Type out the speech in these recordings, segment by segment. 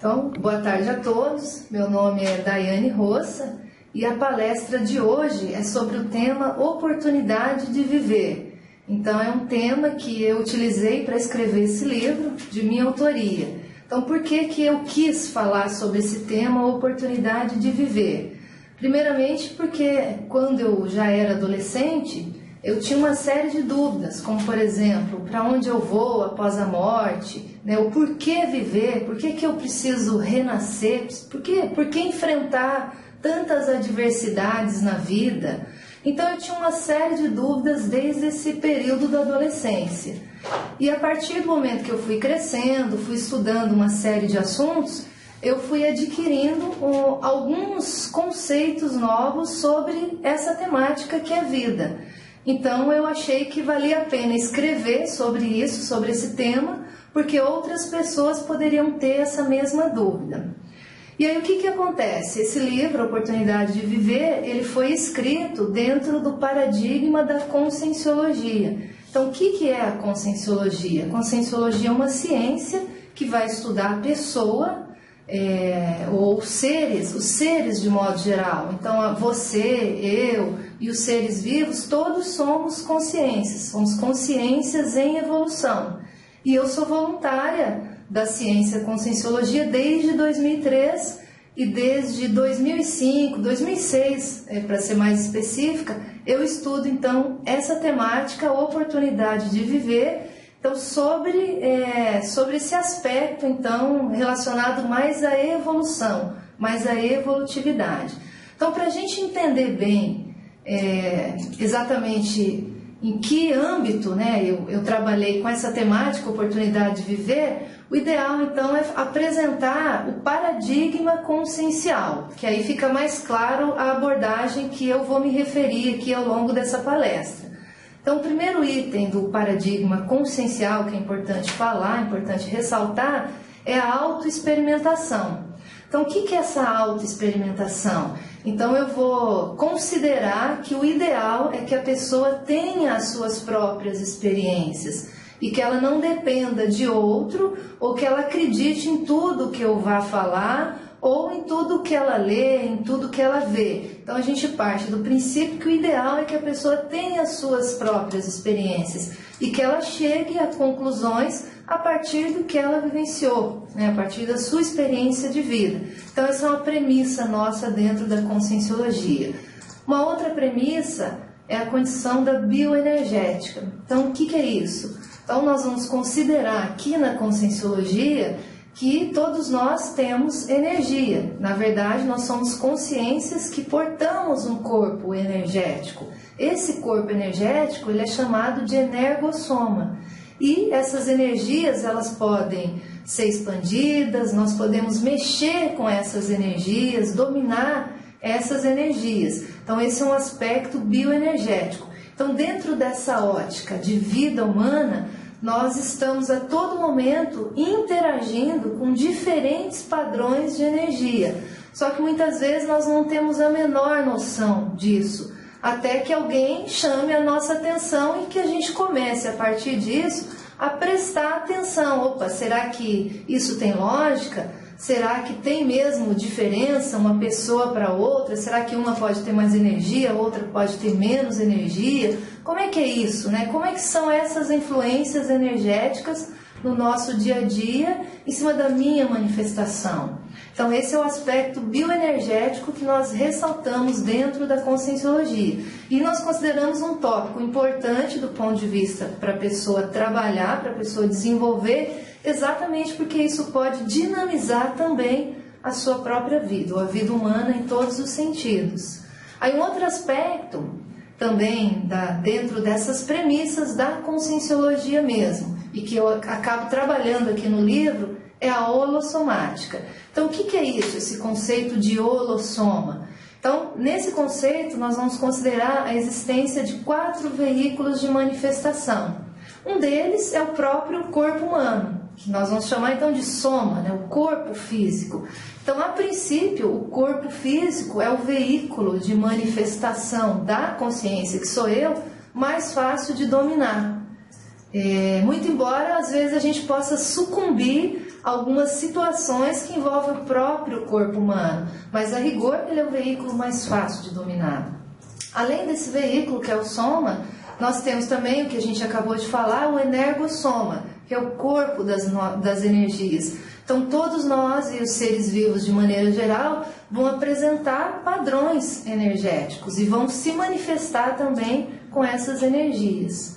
Então, boa tarde a todos. Meu nome é Daiane Roça e a palestra de hoje é sobre o tema Oportunidade de Viver. Então, é um tema que eu utilizei para escrever esse livro de minha autoria. Então, por que eu quis falar sobre esse tema Oportunidade de Viver? Primeiramente, porque quando eu já era adolescente, eu tinha uma série de dúvidas, como por exemplo, para onde eu vou após a morte, né? O porquê viver, por que eu preciso renascer, por que enfrentar tantas adversidades na vida. Então eu tinha uma série de dúvidas desde esse período da adolescência. E a partir do momento que eu fui crescendo, fui estudando uma série de assuntos, eu fui adquirindo alguns conceitos novos sobre essa temática que é a vida. Então eu achei que valia a pena escrever sobre isso, sobre esse tema, porque outras pessoas poderiam ter essa mesma dúvida. E aí o que acontece? Esse livro, Oportunidade de Viver, ele foi escrito dentro do paradigma da conscienciologia. Então o que é a conscienciologia? A conscienciologia é uma ciência que vai estudar a pessoa, ou os seres de modo geral. Então você, eu e os seres vivos, todos somos consciências em evolução. E eu sou voluntária da ciência conscienciologia desde 2003 e desde 2006, para ser mais específica, eu estudo então essa temática, oportunidade de viver. Então, sobre esse aspecto, então, relacionado mais à evolução, mais à evolutividade. Então, para a gente entender bem exatamente em que âmbito, né, eu trabalhei com essa temática, oportunidade de viver, o ideal, então, é apresentar o paradigma consciencial, que aí fica mais claro a abordagem que eu vou me referir aqui ao longo dessa palestra. Então, o primeiro item do paradigma consciencial, que é importante falar, importante ressaltar, é a autoexperimentação. Então, o que é essa autoexperimentação? Então, eu vou considerar que o ideal é que a pessoa tenha as suas próprias experiências e que ela não dependa de outro ou que ela acredite em tudo que eu vá falar ou em tudo que ela lê, em tudo que ela vê. Então a gente parte do princípio que o ideal é que a pessoa tenha as suas próprias experiências e que ela chegue a conclusões a partir do que ela vivenciou, né? A partir da sua experiência de vida. Então essa é uma premissa nossa dentro da conscienciologia. Uma outra premissa é a condição da bioenergética. Então o que é isso? Então nós vamos considerar aqui na conscienciologia que todos nós temos energia. Na verdade, nós somos consciências que portamos um corpo energético. Esse corpo energético ele é chamado de energossoma. E essas energias elas podem ser expandidas, nós podemos mexer com essas energias, dominar essas energias. Então, esse é um aspecto bioenergético. Então, dentro dessa ótica de vida humana, nós estamos a todo momento interagindo com diferentes padrões de energia. Só que muitas vezes nós não temos a menor noção disso, até que alguém chame a nossa atenção e que a gente comece a partir disso a prestar atenção. Opa, será que isso tem lógica? Será que tem mesmo diferença uma pessoa para outra? Será que uma pode ter mais energia, a outra pode ter menos energia? Como é que é isso, né? Como é que são essas influências energéticas no nosso dia a dia em cima da minha manifestação? Então esse é o aspecto bioenergético que nós ressaltamos dentro da conscienciologia. E nós consideramos um tópico importante do ponto de vista para a pessoa trabalhar, para a pessoa desenvolver, exatamente porque isso pode dinamizar também a sua própria vida, ou a vida humana em todos os sentidos. Aí um outro aspecto também dentro dessas premissas da conscienciologia mesmo, e que eu acabo trabalhando aqui no livro, é a holossomática. Então o que é isso, esse conceito de holossoma? Então, nesse conceito nós vamos considerar a existência de 4 veículos de manifestação. Um deles é o próprio corpo humano, que nós vamos chamar então de soma, né? O corpo físico. Então, a princípio, o corpo físico é o veículo de manifestação da consciência, que sou eu, mais fácil de dominar. Muito embora, às vezes, a gente possa sucumbir algumas situações que envolvem o próprio corpo humano, mas a rigor ele é o veículo mais fácil de dominar. Além desse veículo, que é o soma, nós temos também o que a gente acabou de falar, o energossoma, que é o corpo das energias. Então, todos nós e os seres vivos, de maneira geral, vão apresentar padrões energéticos e vão se manifestar também com essas energias.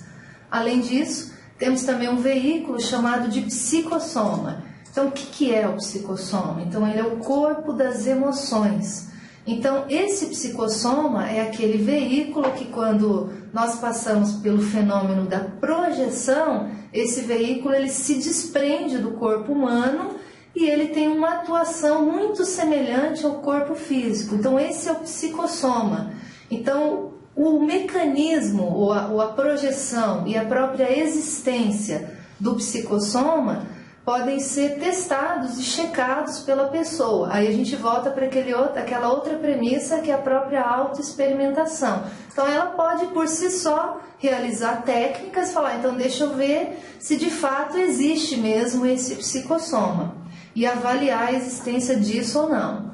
Além disso, temos também um veículo chamado de psicossoma. Então, o que é o psicossoma? Então, ele é o corpo das emoções. Então, esse psicossoma é aquele veículo que, quando nós passamos pelo fenômeno da projeção, esse veículo ele se desprende do corpo humano e ele tem uma atuação muito semelhante ao corpo físico. Então, esse é o psicossoma. Então, o mecanismo, ou a projeção e a própria existência do psicossoma podem ser testados e checados pela pessoa. Aí a gente volta para aquela outra premissa, que é a própria autoexperimentação. Então ela pode por si só realizar técnicas, falar, então deixa eu ver se de fato existe mesmo esse psicossoma e avaliar a existência disso ou não.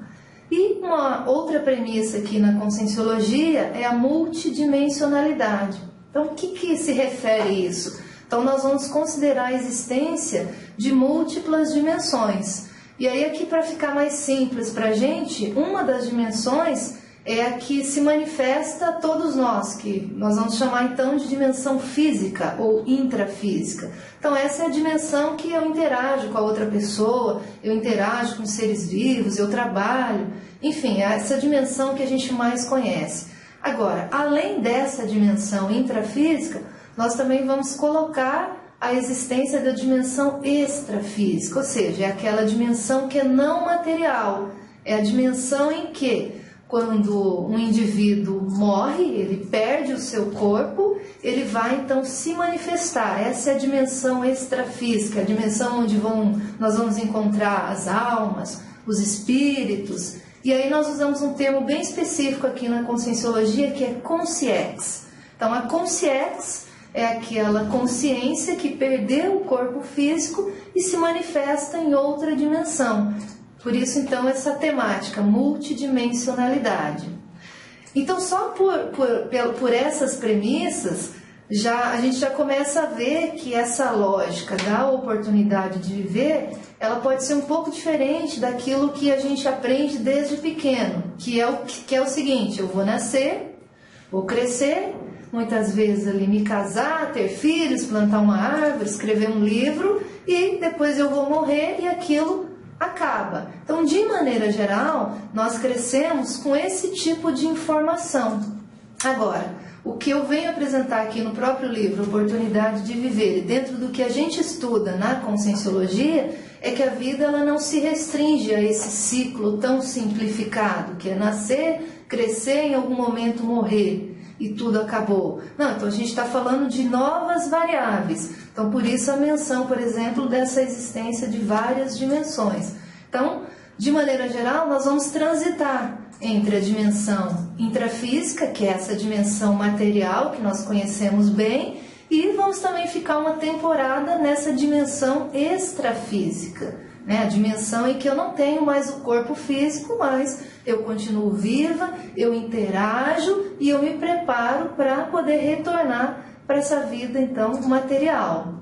E uma outra premissa aqui na conscienciologia é a multidimensionalidade. Então o que se refere a isso? Então nós vamos considerar a existência de múltiplas dimensões. E aí aqui, para ficar mais simples para a gente, uma das dimensões é a que se manifesta a todos nós, que nós vamos chamar então de dimensão física ou intrafísica. Então essa é a dimensão que eu interajo com a outra pessoa, eu interajo com seres vivos, eu trabalho, enfim, é essa dimensão que a gente mais conhece. Agora, além dessa dimensão intrafísica, nós também vamos colocar a existência da dimensão extrafísica, ou seja, é aquela dimensão que é não material, é a dimensão em que, quando um indivíduo morre, ele perde o seu corpo, ele vai então se manifestar. Essa é a dimensão extrafísica, a dimensão onde nós vamos encontrar as almas, os espíritos, e aí nós usamos um termo bem específico aqui na conscienciologia, que é consciex. Então a consciex é aquela consciência que perdeu o corpo físico e se manifesta em outra dimensão. Por isso, então, essa temática, multidimensionalidade. Então, só por essas premissas, a gente já começa a ver que essa lógica da oportunidade de viver, ela pode ser um pouco diferente daquilo que a gente aprende desde pequeno, que é o seguinte: eu vou nascer, vou crescer, muitas vezes ali me casar, ter filhos, plantar uma árvore, escrever um livro e depois eu vou morrer e aquilo acaba. Então, de maneira geral, nós crescemos com esse tipo de informação. Agora, o que eu venho apresentar aqui no próprio livro, Oportunidade de Viver, e dentro do que a gente estuda na conscienciologia, é que a vida ela não se restringe a esse ciclo tão simplificado, que é nascer, crescer, em algum momento morrer e tudo acabou. Não, então a gente está falando de novas variáveis. Então, por isso a menção, por exemplo, dessa existência de várias dimensões. Então, de maneira geral, nós vamos transitar entre a dimensão intrafísica, que é essa dimensão material que nós conhecemos bem, e vamos também ficar uma temporada nessa dimensão extrafísica, né? A dimensão em que eu não tenho mais o corpo físico, mas eu continuo viva, eu interajo e eu me preparo para poder retornar para essa vida, então, material.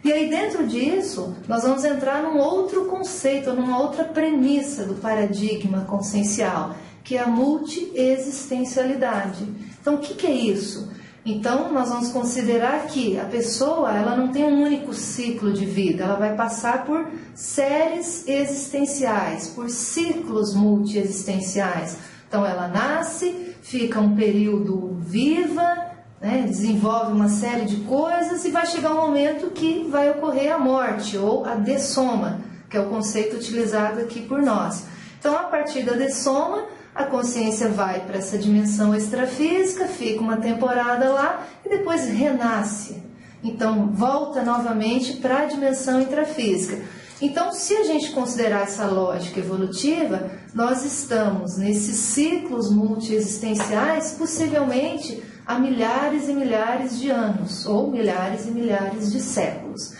E aí, dentro disso, nós vamos entrar num outro conceito, numa outra premissa do paradigma consciencial, que é a multiexistencialidade. Então, o que é isso? Então, nós vamos considerar que a pessoa ela não tem um único ciclo de vida, ela vai passar por séries existenciais, por ciclos multiexistenciais. Então, ela nasce, fica um período viva, né, desenvolve uma série de coisas e vai chegar um momento que vai ocorrer a morte ou a dessoma, que é o conceito utilizado aqui por nós. Então, a partir da dessoma, a consciência vai para essa dimensão extrafísica, fica uma temporada lá e depois renasce. Então, volta novamente para a dimensão intrafísica. Então, se a gente considerar essa lógica evolutiva, nós estamos nesses ciclos multiexistenciais, possivelmente há milhares e milhares de anos, ou milhares e milhares de séculos.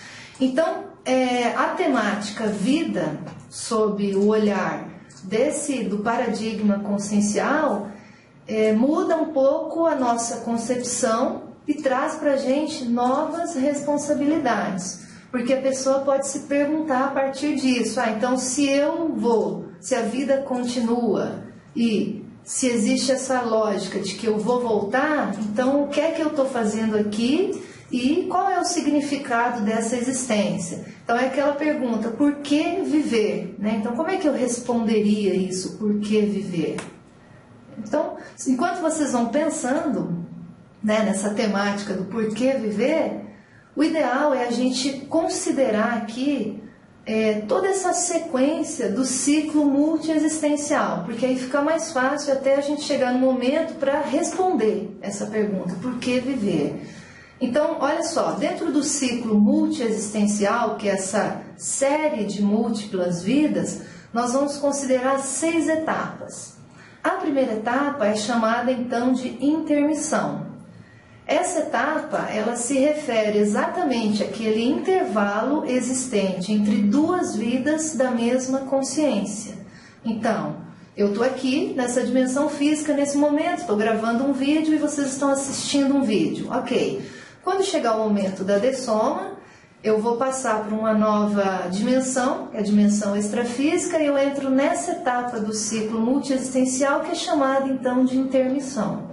Então, a temática vida, sob o olhar do paradigma consciencial, muda um pouco a nossa concepção e traz para a gente novas responsabilidades. Porque a pessoa pode se perguntar a partir disso, então se a vida continua e se existe essa lógica de que eu vou voltar, então o que é que eu estou fazendo aqui e qual é o significado dessa existência? Então é aquela pergunta, por que viver? Então como é que eu responderia isso, por que viver? Então, enquanto vocês vão pensando nessa temática do por que viver, o ideal é a gente considerar aqui toda essa sequência do ciclo multiexistencial, porque aí fica mais fácil até a gente chegar no momento para responder essa pergunta, por que viver? Então, olha só, dentro do ciclo multiexistencial, que é essa série de múltiplas vidas, nós vamos considerar 6 etapas. A primeira etapa é chamada então de intermissão. Essa etapa, ela se refere exatamente àquele intervalo existente entre 2 vidas da mesma consciência. Então, eu estou aqui nessa dimensão física nesse momento, estou gravando um vídeo e vocês estão assistindo um vídeo. Ok. Quando chegar o momento da dessoma, eu vou passar para uma nova dimensão, que é a dimensão extrafísica, e eu entro nessa etapa do ciclo multiexistencial, que é chamada então de intermissão.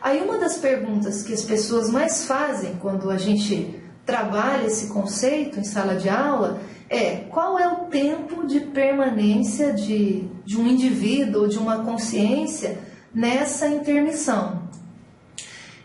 Aí uma das perguntas que as pessoas mais fazem quando a gente trabalha esse conceito em sala de aula é qual é o tempo de permanência de um indivíduo ou de uma consciência nessa intermissão.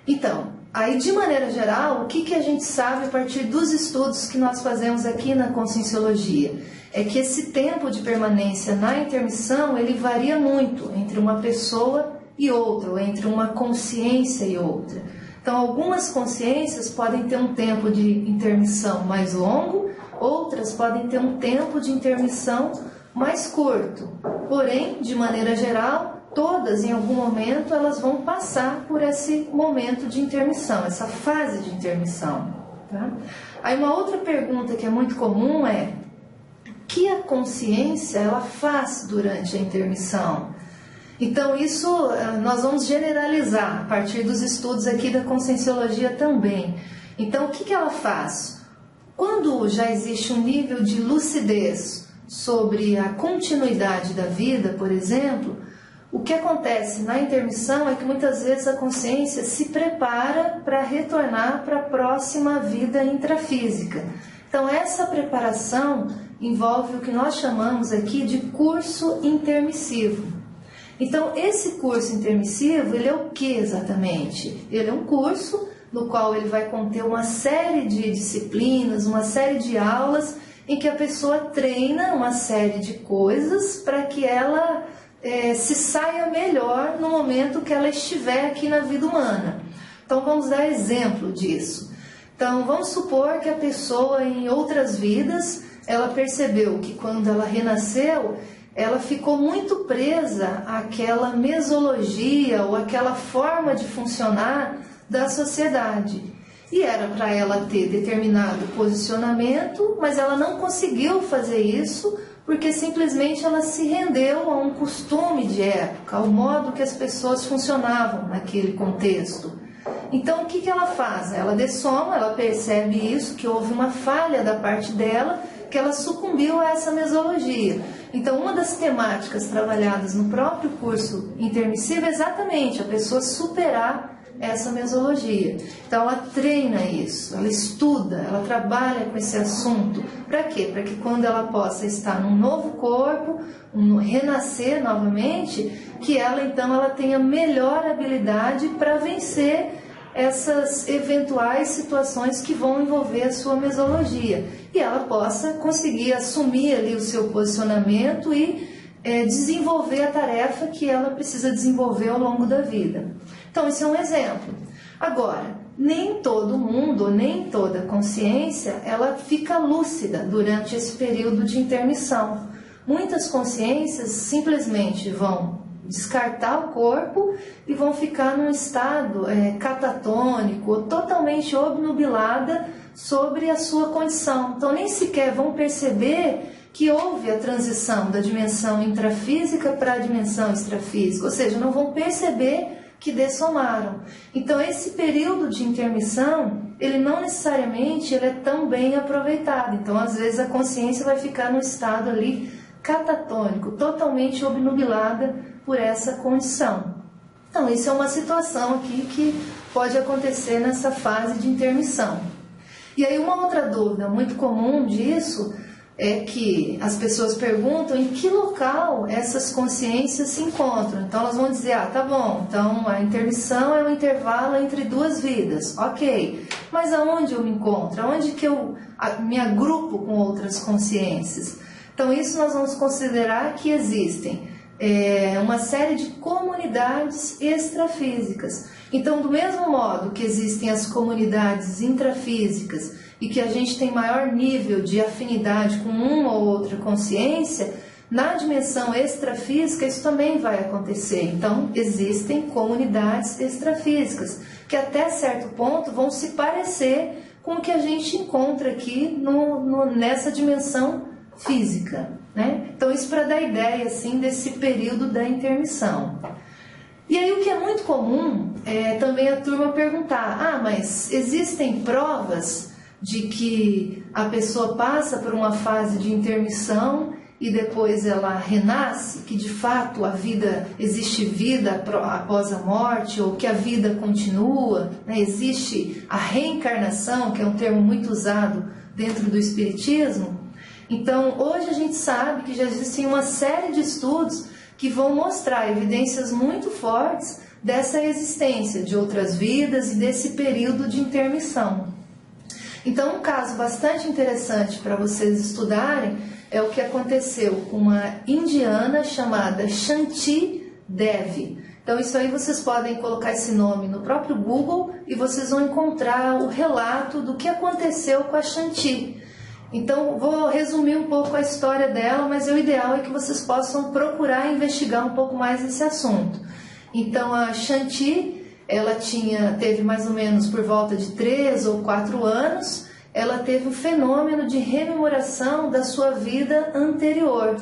Então, aí de maneira geral, o que a gente sabe a partir dos estudos que nós fazemos aqui na Conscienciologia? É que esse tempo de permanência na intermissão, ele varia muito entre uma pessoa e outra, ou entre uma consciência e outra. Então, algumas consciências podem ter um tempo de intermissão mais longo, outras podem ter um tempo de intermissão mais curto. Porém, de maneira geral, todas, em algum momento, elas vão passar por esse momento de intermissão, essa fase de intermissão. Tá? Aí uma outra pergunta que é muito comum é: o que a consciência ela faz durante a intermissão? Então, isso nós vamos generalizar a partir dos estudos aqui da Conscienciologia também. Então, o que ela faz? Quando já existe um nível de lucidez sobre a continuidade da vida, por exemplo, o que acontece na intermissão é que muitas vezes a consciência se prepara para retornar para a próxima vida intrafísica. Então, essa preparação envolve o que nós chamamos aqui de curso intermissivo. Então, esse curso intermissivo, ele é o que exatamente? Ele é um curso no qual ele vai conter uma série de disciplinas, uma série de aulas em que a pessoa treina uma série de coisas para que ela se saia melhor no momento que ela estiver aqui na vida humana. Então, vamos dar exemplo disso. Então, vamos supor que a pessoa em outras vidas, ela percebeu que quando ela renasceu, ela ficou muito presa àquela mesologia ou àquela forma de funcionar da sociedade. E era para ela ter determinado posicionamento, mas ela não conseguiu fazer isso porque simplesmente ela se rendeu a um costume de época, ao modo que as pessoas funcionavam naquele contexto. Então, o que ela faz? Ela dessoma, ela percebe isso, que houve uma falha da parte dela, que ela sucumbiu a essa mesologia. Então, uma das temáticas trabalhadas no próprio curso intermissivo é exatamente a pessoa superar essa mesologia. Então, ela treina isso, ela estuda, ela trabalha com esse assunto. Para quê? Para que quando ela possa estar num novo corpo, renascer novamente, que ela, então, ela tenha melhor habilidade para vencer essas eventuais situações que vão envolver a sua mesologia. E ela possa conseguir assumir ali o seu posicionamento e desenvolver a tarefa que ela precisa desenvolver ao longo da vida. Então, esse é um exemplo. Agora, nem todo mundo, nem toda consciência, ela fica lúcida durante esse período de intermissão. Muitas consciências simplesmente vão descartar o corpo e vão ficar num estado catatônico, ou totalmente obnubilada sobre a sua condição. Então nem sequer vão perceber que houve a transição da dimensão intrafísica para a dimensão extrafísica, ou seja, não vão perceber que dessomaram. Então esse período de intermissão, ele não necessariamente ele é tão bem aproveitado. Então às vezes a consciência vai ficar no estado ali catatônico, totalmente obnubilada por essa condição. Então isso é uma situação aqui que pode acontecer nessa fase de intermissão. E aí uma outra dúvida muito comum disso é que as pessoas perguntam em que local essas consciências se encontram. Então elas vão dizer, tá bom, então a intermissão é um intervalo entre duas vidas, ok, mas aonde eu me encontro? Aonde que eu me agrupo com outras consciências? Então isso nós vamos considerar que existem uma série de comunidades extrafísicas. Então, do mesmo modo que existem as comunidades intrafísicas e que a gente tem maior nível de afinidade com uma ou outra consciência, na dimensão extrafísica isso também vai acontecer. Então, existem comunidades extrafísicas que até certo ponto vão se parecer com o que a gente encontra aqui nessa dimensão física, né? Então isso para dar ideia assim desse período da intermissão. E aí o que é muito comum é também a turma perguntar, mas existem provas de que a pessoa passa por uma fase de intermissão e depois ela renasce, que de fato a vida, existe vida após a morte, ou que a vida continua, né? Existe a reencarnação, que é um termo muito usado dentro do espiritismo. Então, hoje a gente sabe que já existem uma série de estudos que vão mostrar evidências muito fortes dessa existência de outras vidas e desse período de intermissão. Então, um caso bastante interessante para vocês estudarem é o que aconteceu com uma indiana chamada Shanti Devi. Então, isso aí vocês podem colocar esse nome no próprio Google e vocês vão encontrar o relato do que aconteceu com a Shanti. Então, vou resumir um pouco a história dela, mas o ideal é que vocês possam procurar investigar um pouco mais esse assunto. Então, a Shanti, ela teve mais ou menos por volta de 3 ou 4 anos, ela teve um fenômeno de rememoração da sua vida anterior.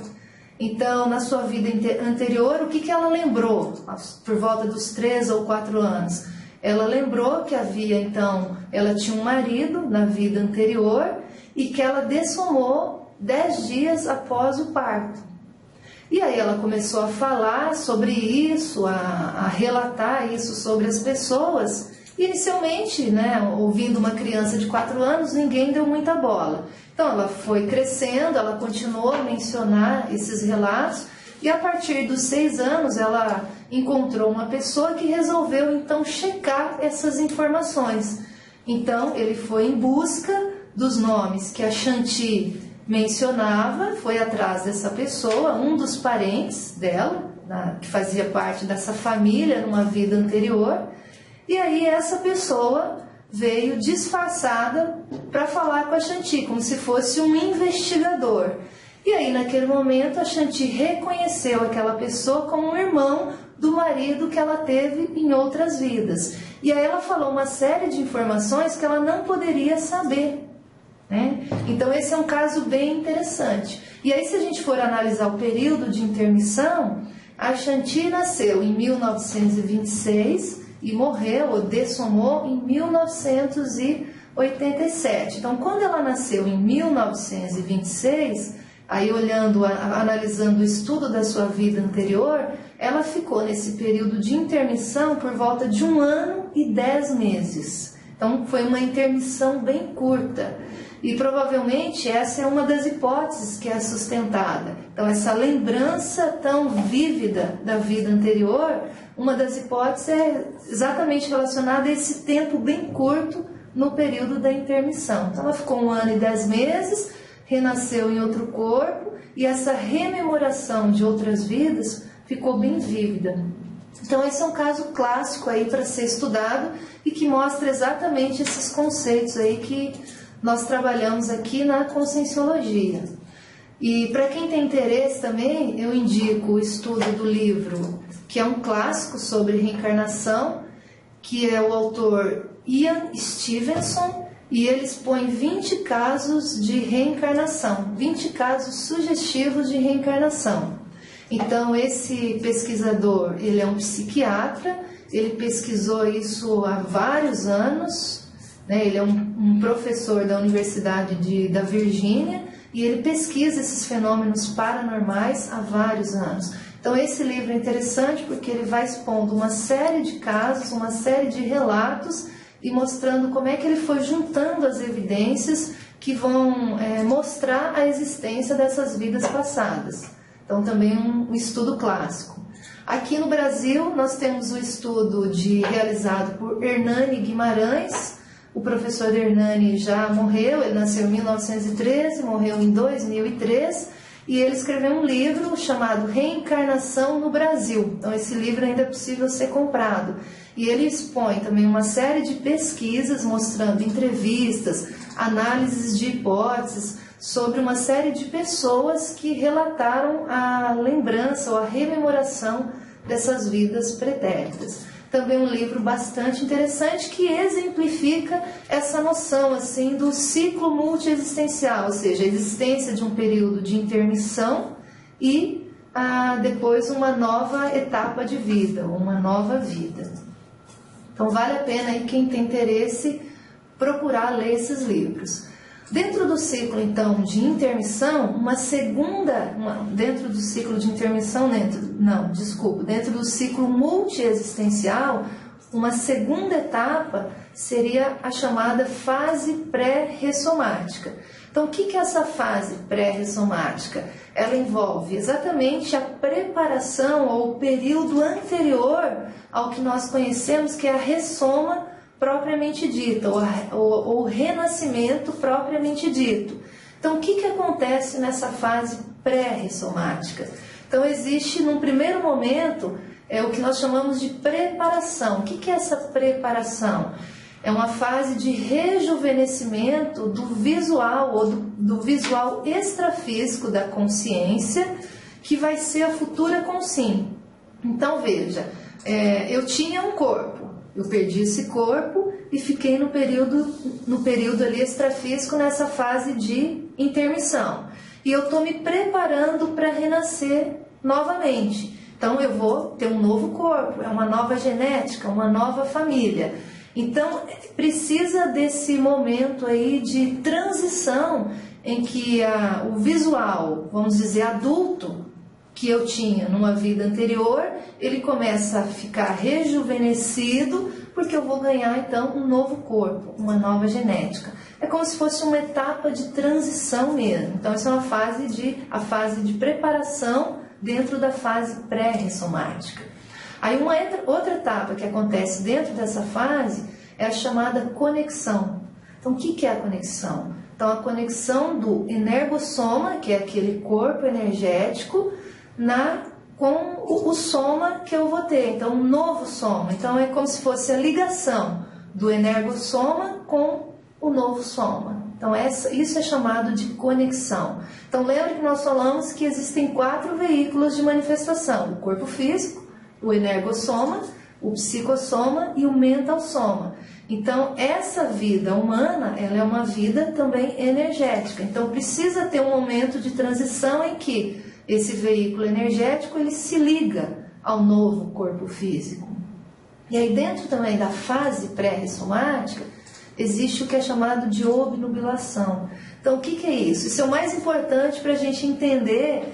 Então, na sua vida anterior, o que ela lembrou por volta dos 3 ou 4 anos? Ela lembrou que ela tinha um marido na vida anterior, e que ela dessomou 10 dias após o parto. E aí ela começou a falar sobre isso, a relatar isso sobre as pessoas. Inicialmente, ouvindo uma criança de 4 anos, ninguém deu muita bola. Então ela foi crescendo, ela continuou a mencionar esses relatos, e a partir dos 6 anos ela encontrou uma pessoa que resolveu então checar essas informações. Então ele foi em busca dos nomes que a Shanti mencionava, foi atrás dessa pessoa, um dos parentes dela, que fazia parte dessa família numa vida anterior, e aí essa pessoa veio disfarçada para falar com a Shanti, como se fosse um investigador. E aí naquele momento a Shanti reconheceu aquela pessoa como um irmão do marido que ela teve em outras vidas. E aí ela falou uma série de informações que ela não poderia saber. Então esse é um caso bem interessante. E aí se a gente for analisar o período de intermissão, a Shanti nasceu em 1926 e morreu ou dessomou em 1987. Então quando ela nasceu em 1926, aí analisando o estudo da sua vida anterior, ela ficou nesse período de intermissão por volta de 1 ano e 10 meses. Então foi uma intermissão bem curta. E provavelmente essa é uma das hipóteses que é sustentada. Então essa lembrança tão vívida da vida anterior, uma das hipóteses é exatamente relacionada a esse tempo bem curto no período da intermissão. Então ela ficou 1 ano e 10 meses, renasceu em outro corpo, e essa rememoração de outras vidas ficou bem vívida. Então esse é um caso clássico aí para ser estudado e que mostra exatamente esses conceitos aí que nós trabalhamos aqui na Conscienciologia. E para quem tem interesse também, eu indico o estudo do livro, que é um clássico sobre reencarnação, que é o autor Ian Stevenson, e ele expõe 20 casos de reencarnação, 20 casos sugestivos de reencarnação. Então, esse pesquisador, ele é um psiquiatra, ele pesquisou isso há vários anos, né? Ele é um professor da Universidade da Virgínia, e ele pesquisa esses fenômenos paranormais há vários anos. Então, esse livro é interessante porque ele vai expondo uma série de casos, uma série de relatos, e mostrando como é que ele foi juntando as evidências que vão mostrar a existência dessas vidas passadas. Então, também um estudo clássico. Aqui no Brasil, nós temos o estudo realizado por Hernani Guimarães. O professor Hernani já morreu, ele nasceu em 1913, morreu em 2003, e ele escreveu um livro chamado Reencarnação no Brasil. Então, esse livro ainda é possível ser comprado. E ele expõe também uma série de pesquisas mostrando entrevistas, análises de hipóteses sobre uma série de pessoas que relataram a lembrança ou a rememoração dessas vidas pretéritas. Também um livro bastante interessante que exemplifica essa noção assim do ciclo multiexistencial, ou seja, a existência de um período de intermissão e depois uma nova etapa de vida, uma nova vida. Então vale a pena aí quem tem interesse procurar ler esses livros. Dentro do ciclo então de intermissão, dentro do ciclo de intermissão, dentro do ciclo multiexistencial, uma segunda etapa seria a chamada fase pré-ressomática. Então, o que é essa fase pré-ressomática? Ela envolve exatamente a preparação ou o período anterior ao que nós conhecemos, que é a ressoma propriamente dita, ou o renascimento propriamente dito. Então, o que acontece nessa fase pré-ressomática? Então, existe, num primeiro momento, o que nós chamamos de preparação. O que é essa preparação? É uma fase de rejuvenescimento do visual, ou do visual extrafísico da consciência, que vai ser a futura consciência. Então, veja, eu tinha um corpo. Eu perdi esse corpo e fiquei no período ali extrafísico, nessa fase de intermissão. E eu estou me preparando para renascer novamente. Então eu vou ter um novo corpo, é uma nova genética, uma nova família. Então precisa desse momento aí de transição em que o visual, vamos dizer, adulto, que eu tinha numa vida anterior, ele começa a ficar rejuvenescido, porque eu vou ganhar então um novo corpo, uma nova genética. É como se fosse uma etapa de transição mesmo. Então essa é a fase de preparação dentro da fase pré-ressomática. Aí uma outra etapa que acontece dentro dessa fase é a chamada conexão. Então o que é a conexão? Então a conexão do energossoma, que é aquele corpo energético, com o soma que eu vou ter, então um novo soma. Então é como se fosse a ligação do energossoma com o novo soma. Então isso é chamado de conexão. Então lembra que nós falamos que existem 4 veículos de manifestação: o corpo físico, o energossoma, o psicossoma e o mentalsoma. Então essa vida humana, ela é uma vida também energética. Então precisa ter um momento de transição em que esse veículo energético ele se liga ao novo corpo físico. E aí dentro também da fase pré-ressomática existe o que é chamado de obnubilação. Então o que é isso? Isso é o mais importante para a gente entender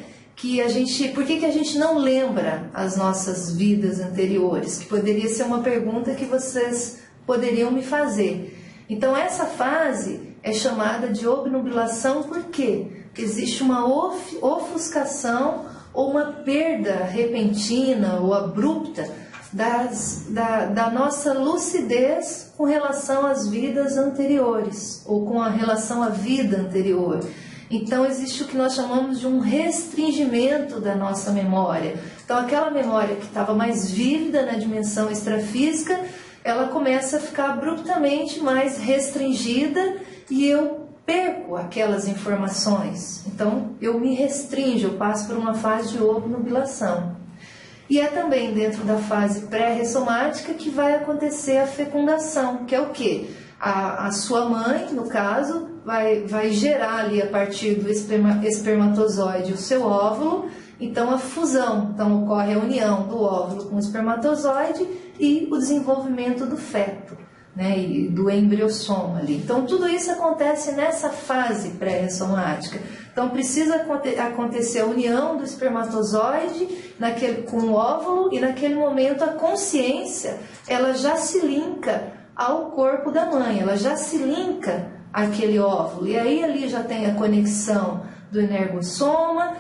por que a gente não lembra as nossas vidas anteriores, que poderia ser uma pergunta que vocês poderiam me fazer. Então essa fase é chamada de obnubilação por quê? Porque existe uma ofuscação ou uma perda repentina ou abrupta da nossa lucidez com relação às vidas anteriores, ou com a relação à vida anterior. Então existe o que nós chamamos de um restringimento da nossa memória. Então aquela memória que estava mais vívida na dimensão extrafísica, ela começa a ficar abruptamente mais restringida e eu perco aquelas informações. Então eu me restringo, eu passo por uma fase de obnubilação. E é também dentro da fase pré-ressomática que vai acontecer a fecundação, que é o quê? A sua mãe, no caso, vai gerar ali a partir do espermatozoide o seu óvulo, então a fusão, então ocorre a união do óvulo com o espermatozoide e o desenvolvimento do feto, né, e do embriossoma ali. Então tudo isso acontece nessa fase pré-ressomática. Então precisa acontecer a união do espermatozoide com o óvulo, e naquele momento a consciência ela já se linka ao corpo da mãe, ela já se linka àquele óvulo, e aí ali já tem a conexão do energossoma,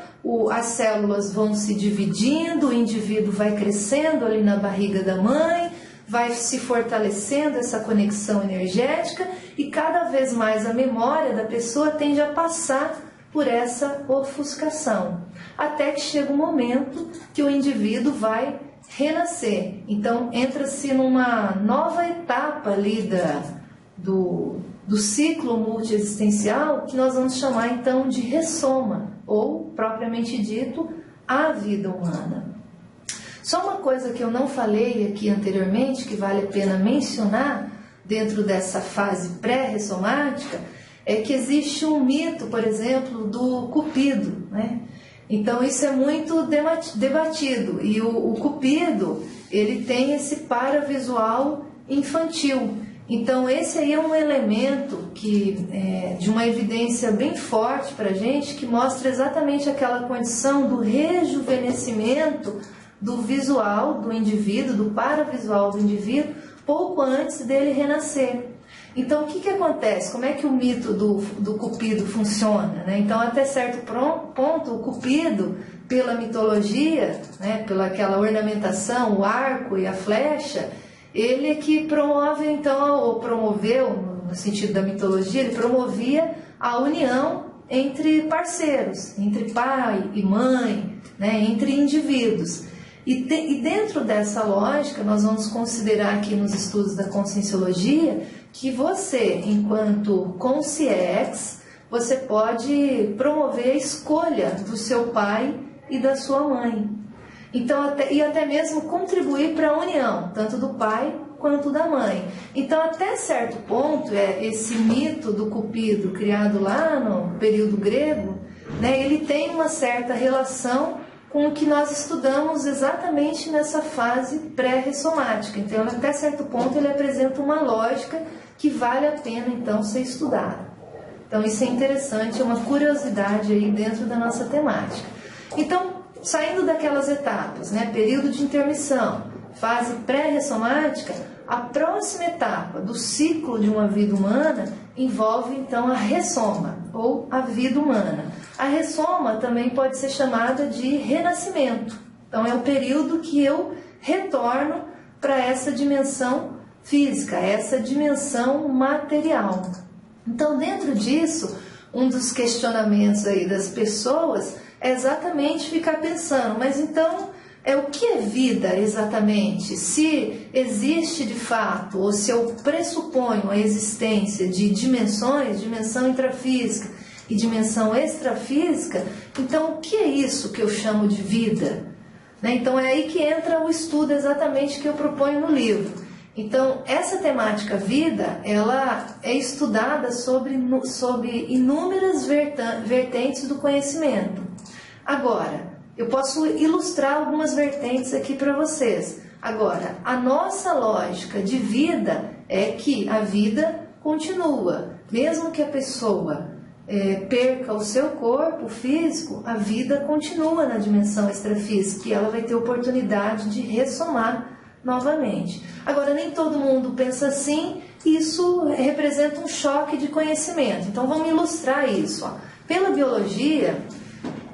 as células vão se dividindo, o indivíduo vai crescendo ali na barriga da mãe, vai se fortalecendo essa conexão energética, e cada vez mais a memória da pessoa tende a passar por essa ofuscação, até que chega um momento que o indivíduo vai renascer. Então entra-se numa nova etapa ali do ciclo multiexistencial, que nós vamos chamar então de ressoma, ou propriamente dito, a vida humana. Só uma coisa que eu não falei aqui anteriormente, que vale a pena mencionar dentro dessa fase pré-ressomática, é que existe um mito, por exemplo, do Cupido, né? Então isso é muito debatido, e o Cupido, ele tem esse paravisual infantil. Então esse aí é um elemento de uma evidência bem forte para a gente, que mostra exatamente aquela condição do rejuvenescimento do visual do indivíduo, do paravisual do indivíduo, pouco antes dele renascer. Então o que acontece? Como é que o mito do Cupido funciona, né? Então até certo ponto o Cupido, pela mitologia, né, pela aquela ornamentação, o arco e a flecha, ele é que promove então, ou promoveu, no sentido da mitologia, ele promovia a união entre parceiros, entre pai e mãe, né, entre indivíduos. E dentro dessa lógica, nós vamos considerar aqui nos estudos da conscienciologia que você, enquanto consciex, você pode promover a escolha do seu pai e da sua mãe. Então, até mesmo contribuir para a união, tanto do pai quanto da mãe. Então, até certo ponto, esse mito do Cupido, criado lá no período grego, né, ele tem uma certa relação com o que nós estudamos exatamente nessa fase pré-ressomática. Então, até certo ponto, ele apresenta uma lógica que vale a pena, então, ser estudada. Então, isso é interessante, é uma curiosidade aí dentro da nossa temática. Então, saindo daquelas etapas, né, período de intermissão, fase pré-ressomática, a próxima etapa do ciclo de uma vida humana envolve, então, a ressoma, ou a vida humana. A ressoma também pode ser chamada de renascimento. Então, é o período que eu retorno para essa dimensão física, essa dimensão material. Então, dentro disso, um dos questionamentos aí das pessoas é exatamente ficar pensando, mas então, o que é vida exatamente? Se existe de fato, ou se eu pressuponho a existência de dimensões, dimensão intrafísica e dimensão extrafísica, então o que é isso que eu chamo de vida? Né? Então é aí que entra o estudo exatamente que eu proponho no livro. Então essa temática vida, ela é estudada sobre inúmeras vertentes do conhecimento. Agora, eu posso ilustrar algumas vertentes aqui para vocês. Agora, a nossa lógica de vida é que a vida continua. Mesmo que a pessoa perca o seu corpo físico, a vida continua na dimensão extrafísica e ela vai ter oportunidade de ressomar novamente. Agora, nem todo mundo pensa assim, isso representa um choque de conhecimento. Então, vamos ilustrar isso. Pela biologia,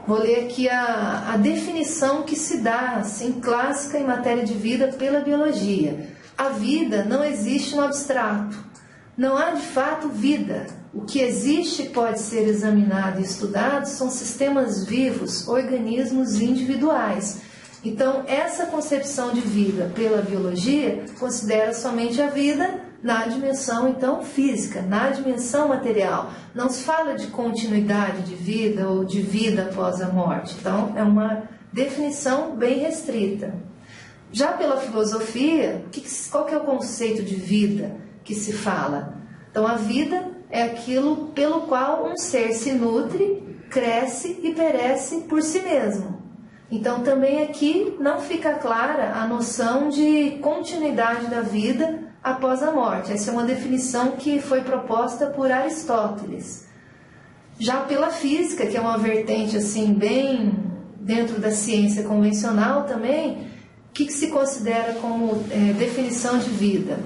vou ler aqui a definição que se dá, assim, clássica em matéria de vida pela biologia. A vida não existe no abstrato. Não há, de fato, vida. O que existe e pode ser examinado e estudado são sistemas vivos, organismos individuais. Então, essa concepção de vida pela biologia considera somente a vida na dimensão, então, física, na dimensão material. Não se fala de continuidade de vida ou de vida após a morte. Então, é uma definição bem restrita. Já pela filosofia, qual que é o conceito de vida que se fala? Então a vida é aquilo pelo qual um ser se nutre, cresce e perece por si mesmo. Então também aqui não fica clara a noção de continuidade da vida após a morte. Essa é uma definição que foi proposta por Aristóteles. Já pela física, que é uma vertente assim bem dentro da ciência convencional também, o que se considera como definição de vida?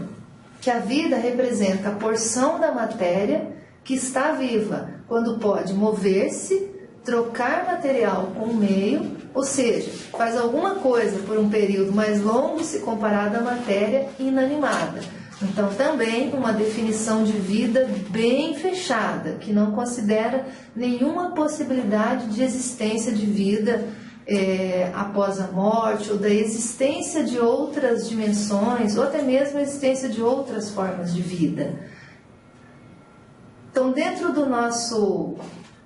Que a vida representa a porção da matéria que está viva, quando pode mover-se, trocar material com o meio, ou seja, faz alguma coisa por um período mais longo se comparado à matéria inanimada. Então também uma definição de vida bem fechada, que não considera nenhuma possibilidade de existência de vida após a morte, ou da existência de outras dimensões, ou até mesmo a existência de outras formas de vida. Então, dentro do nosso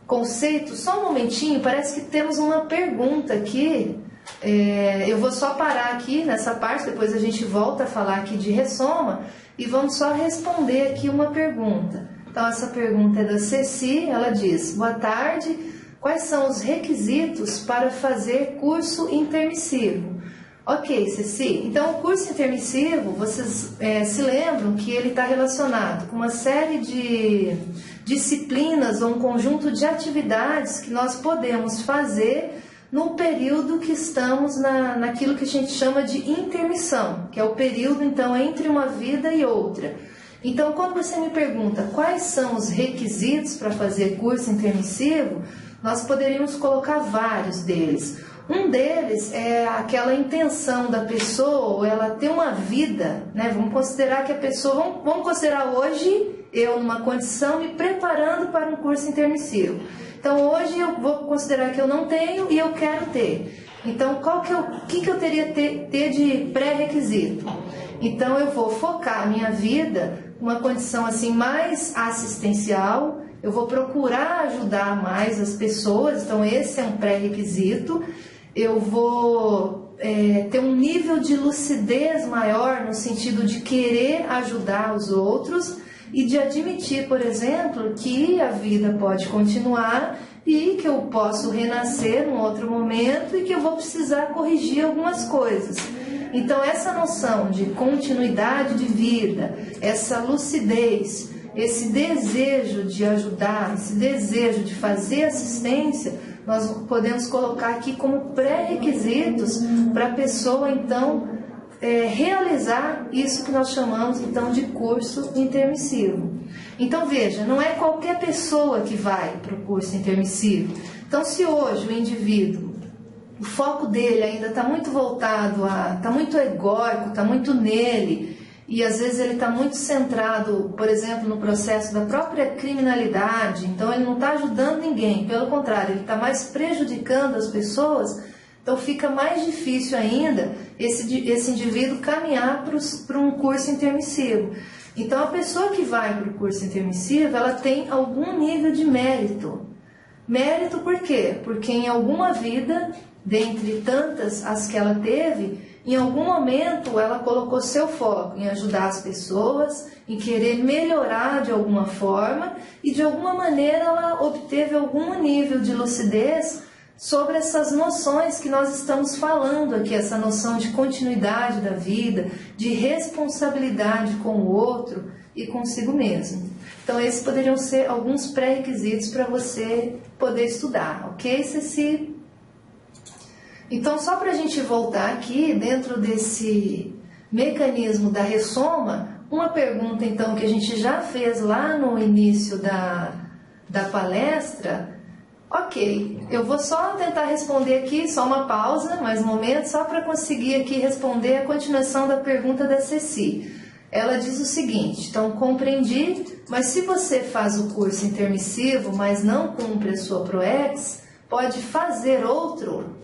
conceito, só um momentinho, parece que temos uma pergunta aqui. Eu vou só parar aqui nessa parte, depois a gente volta a falar aqui de ressoma, e vamos só responder aqui uma pergunta. Então, essa pergunta é da Ceci, ela diz: boa tarde, quais são os requisitos para fazer curso intermissivo? Ok, Ceci, então o curso intermissivo, vocês se lembram que ele está relacionado com uma série de disciplinas ou um conjunto de atividades que nós podemos fazer no período que estamos naquilo que a gente chama de intermissão, que é o período então entre uma vida e outra. Então, quando você me pergunta quais são os requisitos para fazer curso intermissivo, nós poderíamos colocar vários deles. Um deles é aquela intenção da pessoa, ou ela ter uma vida, né? Vamos considerar que a pessoa, vamos considerar hoje eu numa condição me preparando para um curso intermissivo. Então hoje eu vou considerar que eu não tenho e eu quero ter. Então o que eu teria que ter de pré-requisito? Então eu vou focar a minha vida numa condição assim mais assistencial, eu vou procurar ajudar mais as pessoas, então esse é um pré-requisito. Eu vou ter um nível de lucidez maior no sentido de querer ajudar os outros e de admitir, por exemplo, que a vida pode continuar e que eu posso renascer num outro momento e que eu vou precisar corrigir algumas coisas. Então essa noção de continuidade de vida, essa lucidez, esse desejo de ajudar, esse desejo de fazer assistência, nós podemos colocar aqui como pré-requisitos para a pessoa então realizar isso que nós chamamos então de curso intermissivo. Então veja, não é qualquer pessoa que vai para o curso intermissivo. Então se hoje o indivíduo, o foco dele ainda está muito voltado está muito egóico, está muito nele, e às vezes ele está muito centrado, por exemplo, no processo da própria criminalidade, então ele não está ajudando ninguém, pelo contrário, ele está mais prejudicando as pessoas, então fica mais difícil ainda esse indivíduo caminhar para um curso intermissivo. Então a pessoa que vai para o curso intermissivo, ela tem algum nível de mérito. Mérito por quê? Porque em alguma vida, dentre tantas as que ela teve, em algum momento ela colocou seu foco em ajudar as pessoas, em querer melhorar de alguma forma e de alguma maneira ela obteve algum nível de lucidez sobre essas noções que nós estamos falando aqui, essa noção de continuidade da vida, de responsabilidade com o outro e consigo mesmo. Então esses poderiam ser alguns pré-requisitos para você poder estudar, ok, Ceci? Então, só para a gente voltar aqui, dentro desse mecanismo da ressoma, uma pergunta então que a gente já fez lá no início da palestra. Ok, eu vou só tentar responder aqui, só uma pausa, mais um momento, só para conseguir aqui responder a continuação da pergunta da Ceci. Ela diz o seguinte: então compreendi, mas se você faz o curso intermissivo, mas não cumpre a sua PROEX, pode fazer outro?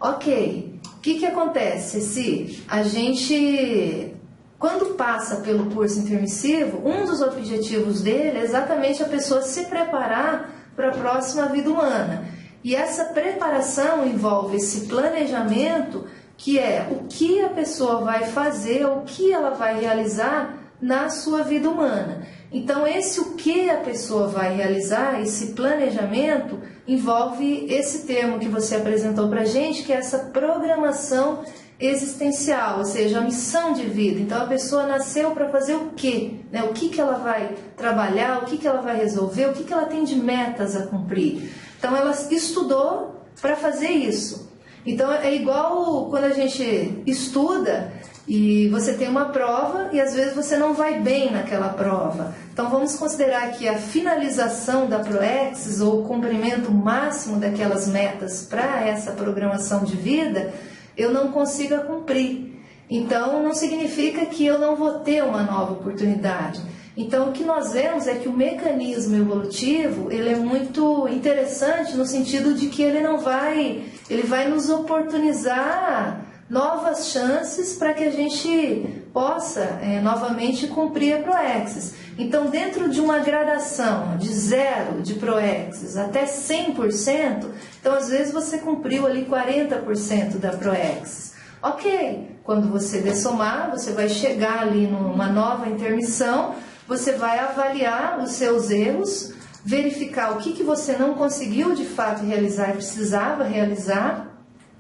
Ok, o que acontece, Ceci? A gente, quando passa pelo curso intermissivo, um dos objetivos dele é exatamente a pessoa se preparar para a próxima vida humana. E essa preparação envolve esse planejamento, que é o que a pessoa vai fazer, o que ela vai realizar na sua vida humana. Então, o que a pessoa vai realizar, esse planejamento, envolve esse termo que você apresentou para a gente, que é essa programação existencial, ou seja, a missão de vida. Então, a pessoa nasceu para fazer o quê? Né? O que ela vai trabalhar, o que ela vai resolver, o que ela tem de metas a cumprir. Então, ela estudou para fazer isso. Então, é igual quando a gente estuda e você tem uma prova e às vezes você não vai bem naquela prova. Então vamos considerar que a finalização da Proexis ou o cumprimento máximo daquelas metas para essa programação de vida, eu não consiga cumprir. Então não significa que eu não vou ter uma nova oportunidade. Então o que nós vemos é que o mecanismo evolutivo, ele é muito interessante no sentido de que ele vai nos oportunizar novas chances para que a gente possa novamente cumprir a Proexis. Então, dentro de uma gradação de 0 de Proexis até 100%, então às vezes você cumpriu ali 40% da Proexis. Ok, quando você dessomar, você vai chegar ali numa nova intermissão, você vai avaliar os seus erros, verificar o que você não conseguiu de fato realizar e precisava realizar,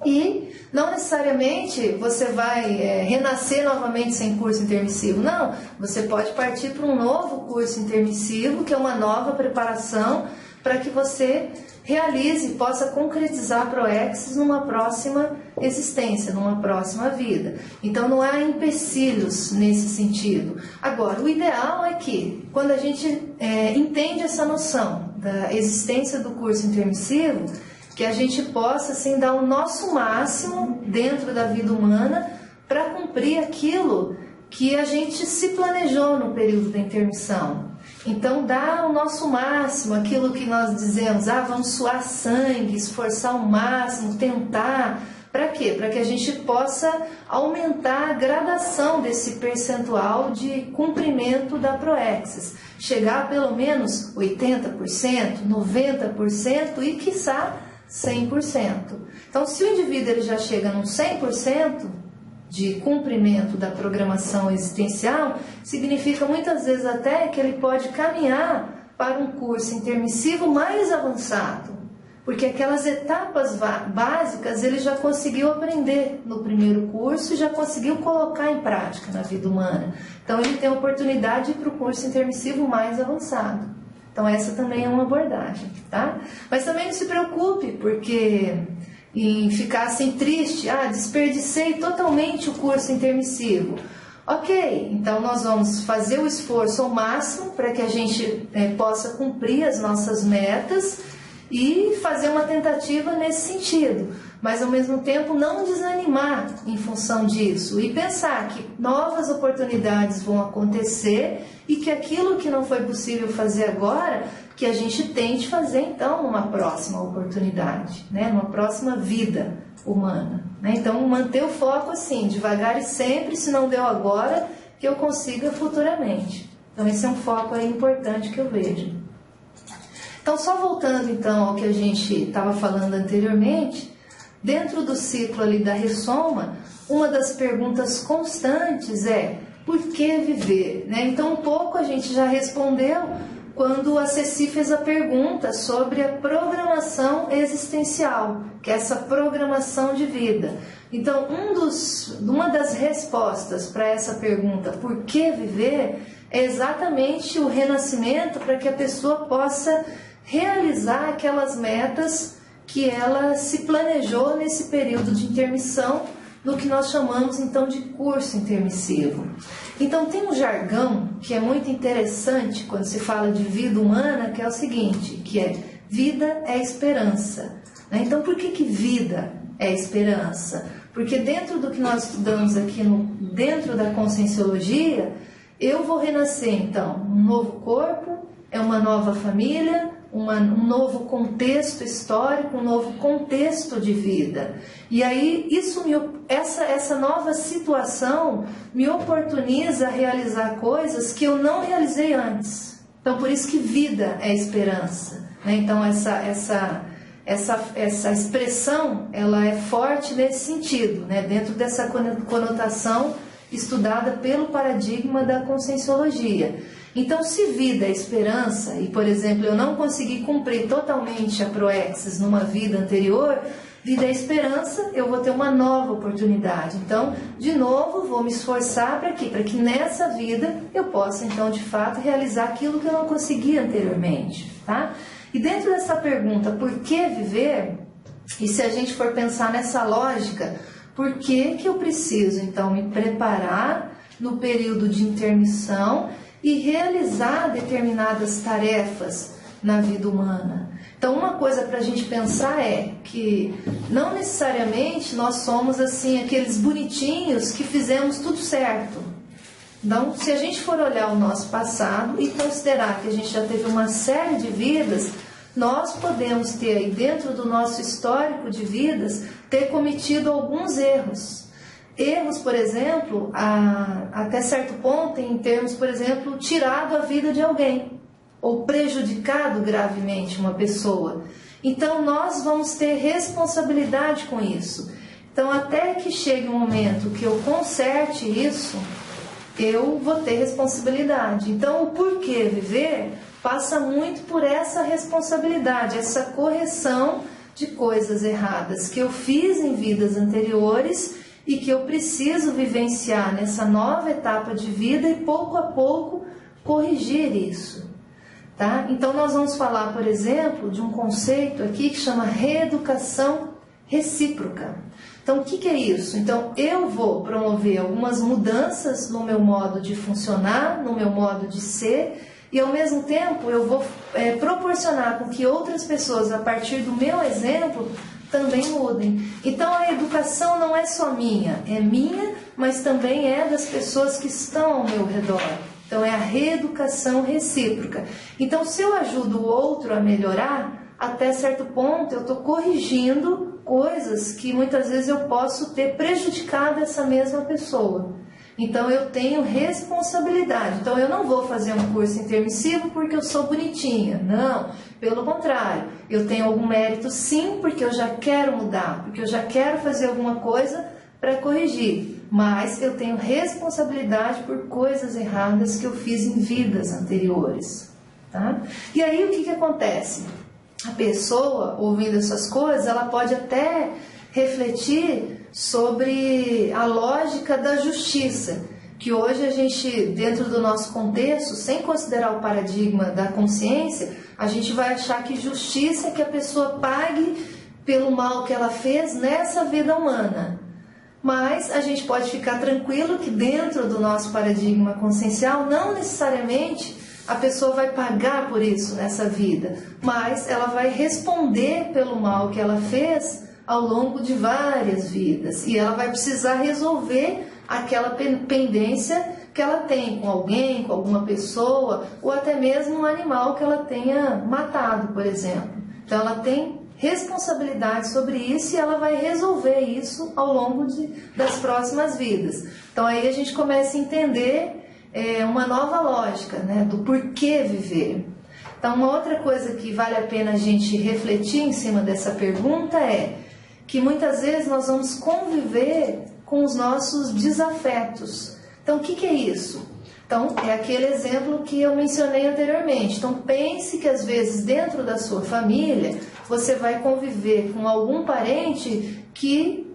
e não necessariamente você vai renascer novamente sem curso intermissivo. Não, você pode partir para um novo curso intermissivo, que é uma nova preparação para que você realize, possa concretizar a Proexis numa próxima existência, numa próxima vida. Então não há empecilhos nesse sentido. Agora, o ideal é que, quando a gente entende essa noção da existência do curso intermissivo, que a gente possa assim, dar o nosso máximo dentro da vida humana para cumprir aquilo que a gente se planejou no período da intermissão. Então, dar o nosso máximo, aquilo que nós dizemos, vamos suar sangue, esforçar ao máximo, tentar. Para quê? Para que a gente possa aumentar a gradação desse percentual de cumprimento da Proexis. Chegar a pelo menos 80%, 90% e, quiçá, 100%. Então, se o indivíduo ele já chega num 100% de cumprimento da programação existencial, significa muitas vezes até que ele pode caminhar para um curso intermissivo mais avançado, porque aquelas etapas básicas ele já conseguiu aprender no primeiro curso e já conseguiu colocar em prática na vida humana. Então, ele tem a oportunidade de ir para o curso intermissivo mais avançado. Então, essa também é uma abordagem, tá? Mas também não se preocupe, porque em ficar assim triste, desperdicei totalmente o curso intermissivo. Ok, então nós vamos fazer o esforço ao máximo para que a gente possa cumprir as nossas metas e fazer uma tentativa nesse sentido, mas ao mesmo tempo não desanimar em função disso e pensar que novas oportunidades vão acontecer e que aquilo que não foi possível fazer agora, que a gente tente fazer então numa próxima oportunidade, numa próxima vida humana. Então manter o foco assim, devagar e sempre, se não deu agora, que eu consiga futuramente. Então esse é um foco importante que eu vejo. Então, só voltando então ao que a gente estava falando anteriormente, dentro do ciclo ali da ressoma, uma das perguntas constantes é: por que viver? Então, um pouco a gente já respondeu quando a Ceci fez a pergunta sobre a programação existencial, que é essa programação de vida. Então, uma das respostas para essa pergunta, por que viver, é exatamente o renascimento para que a pessoa possa realizar aquelas metas que ela se planejou nesse período de intermissão, no que nós chamamos então de curso intermissivo. Então tem um jargão que é muito interessante quando se fala de vida humana, que é o seguinte, que é: vida é esperança. Então por que vida é esperança? Porque dentro do que nós estudamos aqui dentro da conscienciologia, eu vou renascer então um novo corpo, é uma nova família, um novo contexto histórico, um novo contexto de vida. E aí essa nova situação me oportuniza a realizar coisas que eu não realizei antes. Então por isso que vida é esperança. Então essa expressão ela é forte nesse sentido, dentro dessa conotação estudada pelo paradigma da conscienciologia. Então, se vida é esperança, e por exemplo, eu não consegui cumprir totalmente a proexis numa vida anterior, vida é esperança, eu vou ter uma nova oportunidade. Então, de novo, vou me esforçar para quê? Para que nessa vida eu possa, então, de fato, realizar aquilo que eu não consegui anteriormente, tá? E dentro dessa pergunta, por que viver? E se a gente for pensar nessa lógica, por que que eu preciso, então, me preparar no período de intermissão e realizar determinadas tarefas na vida humana? Então, uma coisa para a gente pensar é que não necessariamente nós somos assim aqueles bonitinhos que fizemos tudo certo. Então, se a gente for olhar o nosso passado e considerar que a gente já teve uma série de vidas, nós podemos ter aí dentro do nosso histórico de vidas, ter cometido alguns erros. Erros, por exemplo, até certo ponto, em termos, por exemplo, tirado a vida de alguém ou prejudicado gravemente uma pessoa. Então, nós vamos ter responsabilidade com isso. Então, até que chegue um momento que eu conserte isso, eu vou ter responsabilidade. Então, o porquê viver passa muito por essa responsabilidade, essa correção de coisas erradas que eu fiz em vidas anteriores e que eu preciso vivenciar nessa nova etapa de vida e pouco a pouco corrigir isso. Tá? Então nós vamos falar, por exemplo, de um conceito aqui que chama reeducação recíproca. Então o que é isso? Então eu vou promover algumas mudanças no meu modo de funcionar, no meu modo de ser, e ao mesmo tempo eu vou proporcionar com que outras pessoas, a partir do meu exemplo, também mudem. Então a educação não é só minha, é minha, mas também é das pessoas que estão ao meu redor. Então é a reeducação recíproca. Então se eu ajudo o outro a melhorar, até certo ponto eu estou corrigindo coisas que muitas vezes eu posso ter prejudicado essa mesma pessoa. Então eu tenho responsabilidade. Então eu não vou fazer um curso intermissivo porque eu sou bonitinha. Não, pelo contrário. Eu tenho algum mérito sim, porque eu já quero mudar, porque eu já quero fazer alguma coisa para corrigir. Mas eu tenho responsabilidade por coisas erradas que eu fiz em vidas anteriores. Tá? E aí o que acontece? A pessoa, ouvindo essas coisas, ela pode até refletir sobre a lógica da justiça, que hoje a gente, dentro do nosso contexto, sem considerar o paradigma da consciência, a gente vai achar que justiça é que a pessoa pague pelo mal que ela fez nessa vida humana. Mas a gente pode ficar tranquilo que dentro do nosso paradigma consciencial, não necessariamente a pessoa vai pagar por isso nessa vida, mas ela vai responder pelo mal que ela fez ao longo de várias vidas, e ela vai precisar resolver aquela pendência que ela tem com alguém, com alguma pessoa, ou até mesmo um animal que ela tenha matado, por exemplo. Então ela tem responsabilidade sobre isso e ela vai resolver isso ao longo das próximas vidas. Então aí a gente começa a entender uma nova lógica, né, do porquê viver. Então uma outra coisa que vale a pena a gente refletir em cima dessa pergunta é que muitas vezes nós vamos conviver com os nossos desafetos. Então, o que é isso? Então, é aquele exemplo que eu mencionei anteriormente. Então, pense que às vezes dentro da sua família, você vai conviver com algum parente que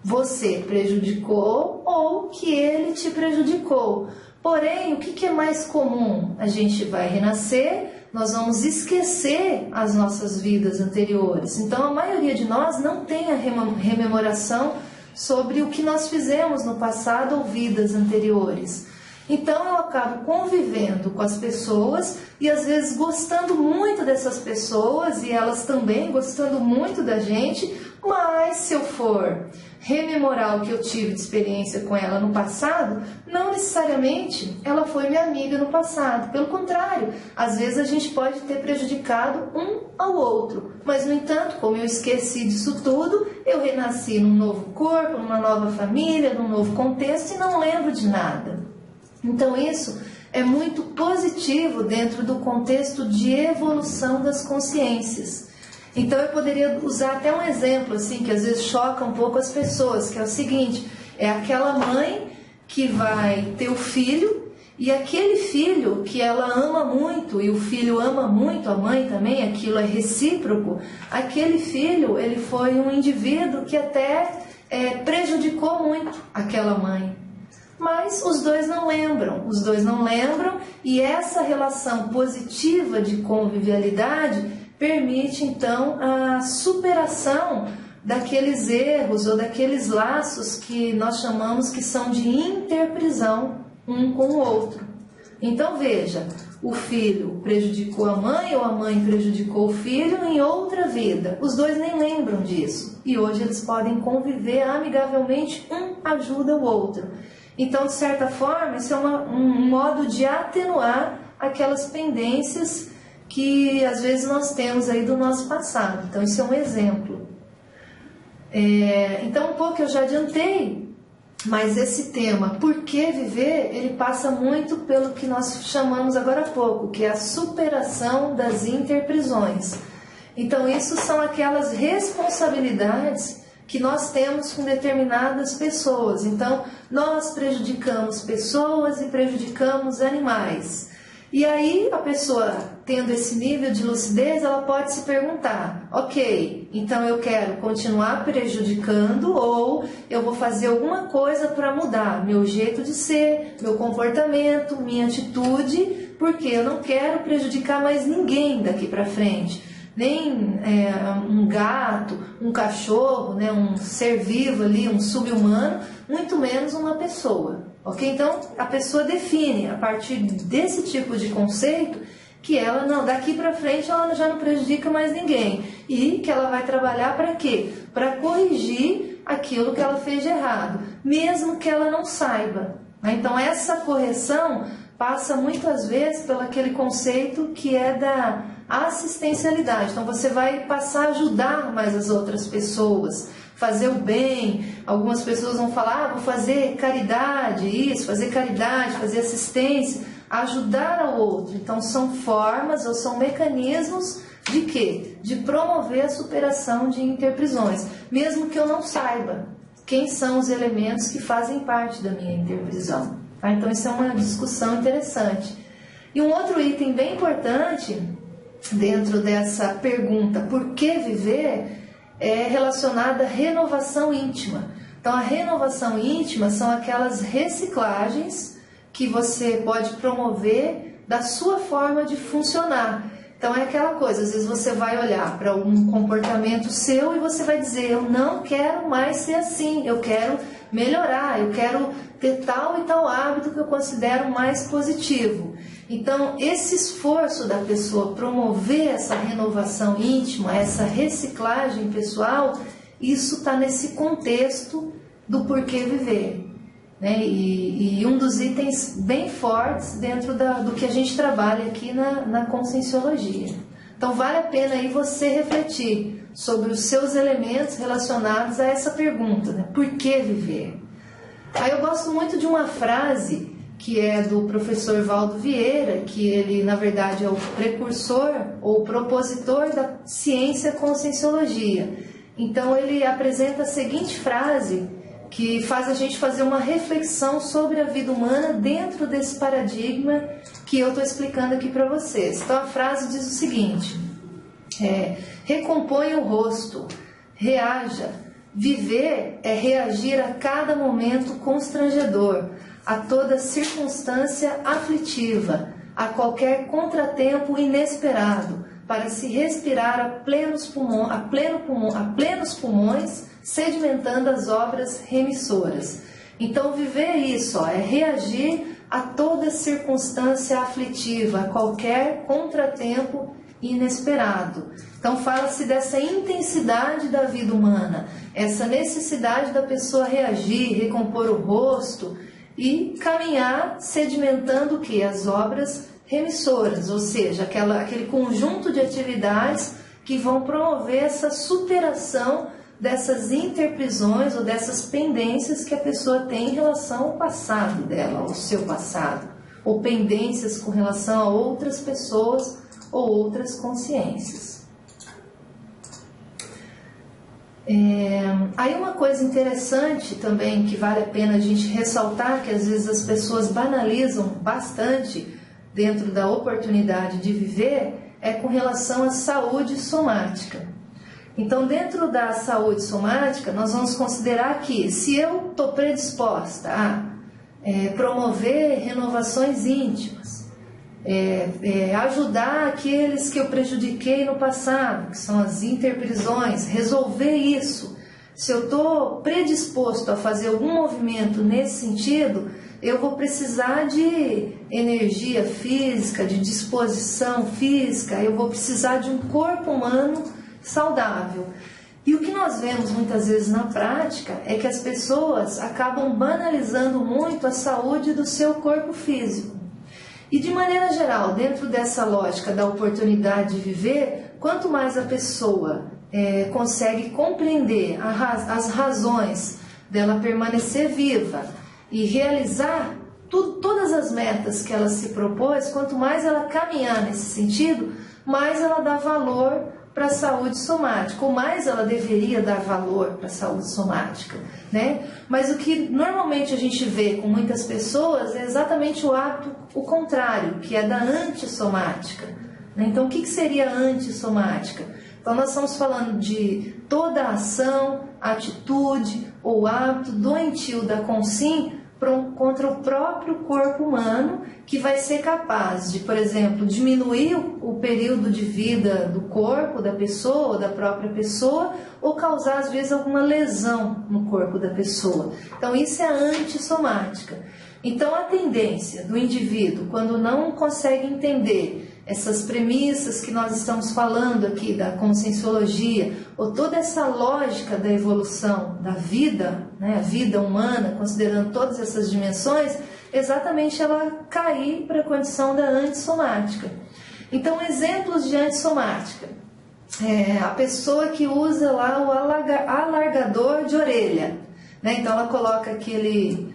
você prejudicou ou que ele te prejudicou. Porém, o que é mais comum? A gente vai renascer, nós vamos esquecer as nossas vidas anteriores. Então, a maioria de nós não tem a rememoração sobre o que nós fizemos no passado ou vidas anteriores. Então, eu acabo convivendo com as pessoas e, às vezes, gostando muito dessas pessoas e elas também gostando muito da gente, mas se eu for rememorar o que eu tive de experiência com ela no passado, não necessariamente ela foi minha amiga no passado. Pelo contrário, às vezes a gente pode ter prejudicado um ao outro. Mas, no entanto, como eu esqueci disso tudo, eu renasci num novo corpo, numa nova família, num novo contexto e não lembro de nada. Então, isso é muito positivo dentro do contexto de evolução das consciências. Então eu poderia usar até um exemplo assim, que às vezes choca um pouco as pessoas, que é o seguinte: é aquela mãe que vai ter o filho E aquele filho que ela ama muito, e o filho ama muito a mãe também, aquilo é recíproco, aquele filho, ele foi um indivíduo que até prejudicou muito aquela mãe. Mas os dois não lembram, e essa relação positiva de convivialidade permite então a superação daqueles erros ou daqueles laços que nós chamamos que são de interprisão um com o outro. Então veja, o filho prejudicou a mãe ou a mãe prejudicou o filho em outra vida. Os dois nem lembram disso e hoje eles podem conviver amigavelmente, um ajuda o outro. Então, de certa forma, isso é um modo de atenuar aquelas pendências que às vezes nós temos aí do nosso passado. Então, isso é um exemplo. Então, um pouco eu já adiantei, mas esse tema, por que viver, ele passa muito pelo que nós chamamos agora há pouco, que é a superação das interprisões. Então, isso são aquelas responsabilidades que nós temos com determinadas pessoas. Então, nós prejudicamos pessoas e prejudicamos animais. E aí, a pessoa, tendo esse nível de lucidez, ela pode se perguntar, ok, então eu quero continuar prejudicando ou eu vou fazer alguma coisa para mudar meu jeito de ser, meu comportamento, minha atitude, porque eu não quero prejudicar mais ninguém daqui para frente. Nem um gato, um cachorro, né, um ser vivo ali, um sub-humano, muito menos uma pessoa. Ok? Então, a pessoa define, a partir desse tipo de conceito, que ela não, daqui para frente ela já não prejudica mais ninguém. E que ela vai trabalhar para quê? Para corrigir aquilo que ela fez de errado, mesmo que ela não saiba. Então, essa correção passa muitas vezes pelo aquele conceito que é da assistencialidade. Então você vai passar a ajudar mais as outras pessoas, fazer o bem. Algumas pessoas vão falar, vou fazer caridade, isso, fazer caridade, fazer assistência, ajudar ao outro. Então são formas ou são mecanismos de quê? De promover a superação de interprisões, mesmo que eu não saiba quem são os elementos que fazem parte da minha interprisão. Tá? Então isso é uma discussão interessante. E um outro item bem importante dentro dessa pergunta, por que viver, é relacionada à renovação íntima. Então, a renovação íntima são aquelas reciclagens que você pode promover da sua forma de funcionar. Então, é aquela coisa, às vezes você vai olhar para um comportamento seu e você vai dizer, eu não quero mais ser assim, eu quero melhorar, eu quero ter tal e tal hábito que eu considero mais positivo. Então, esse esforço da pessoa promover essa renovação íntima, essa reciclagem pessoal, isso está nesse contexto do porquê viver. Né? E um dos itens bem fortes dentro do que a gente trabalha aqui na Conscienciologia. Então, vale a pena aí você refletir sobre os seus elementos relacionados a essa pergunta, né? Por que viver? Aí eu gosto muito de uma frase que é do professor Valdo Vieira, que ele, na verdade, é o precursor ou propositor da ciência Conscienciologia. Então, ele apresenta a seguinte frase, que faz a gente fazer uma reflexão sobre a vida humana dentro desse paradigma que eu estou explicando aqui para vocês. Então, a frase diz o seguinte, recomponha o rosto, reaja, viver é reagir a cada momento constrangedor, a toda circunstância aflitiva, a qualquer contratempo inesperado, para se respirar a plenos pulmões, sedimentando as obras remissoras. Então, viver isso, é reagir a toda circunstância aflitiva, a qualquer contratempo inesperado. Então, fala-se dessa intensidade da vida humana, essa necessidade da pessoa reagir, recompor o rosto e caminhar sedimentando o quê? As obras remissoras, ou seja, aquele conjunto de atividades que vão promover essa superação dessas interprisões ou dessas pendências que a pessoa tem em relação ao passado dela, ao seu passado, ou pendências com relação a outras pessoas ou outras consciências. Aí uma coisa interessante também que vale a pena a gente ressaltar, que às vezes as pessoas banalizam bastante dentro da oportunidade de viver, é com relação à saúde somática. Então, dentro da saúde somática, nós vamos considerar que se eu estou predisposta a promover renovações íntimas, ajudar aqueles que eu prejudiquei no passado, que são as interprisões, resolver isso. Se eu estou predisposto a fazer algum movimento nesse sentido, eu vou precisar de energia física, de disposição física, eu vou precisar de um corpo humano saudável. E o que nós vemos muitas vezes na prática é que as pessoas acabam banalizando muito a saúde do seu corpo físico. E de maneira geral, dentro dessa lógica da oportunidade de viver, quanto mais a pessoa consegue compreender as razões dela permanecer viva e realizar todas as metas que ela se propôs, quanto mais ela caminhar nesse sentido, mais ela dá valor para a saúde somática, ou mais ela deveria dar valor para a saúde somática, né? Mas o que normalmente a gente vê com muitas pessoas é exatamente o contrário, que é da antissomática, né? Então, o que seria antissomática? Então, nós estamos falando de toda a ação, atitude ou hábito doentio da consim contra o próprio corpo humano, que vai ser capaz de, por exemplo, diminuir o período de vida do corpo da pessoa, da própria pessoa, ou causar, às vezes, alguma lesão no corpo da pessoa. Então, isso é a antissomática. Então, a tendência do indivíduo, quando não consegue entender essas premissas que nós estamos falando aqui da conscienciologia, ou toda essa lógica da evolução da vida, né, a vida humana, considerando todas essas dimensões, exatamente ela cair para a condição da antissomática. Então, exemplos de antissomática. A pessoa que usa lá o alargador de orelha, né? Então ela coloca aquele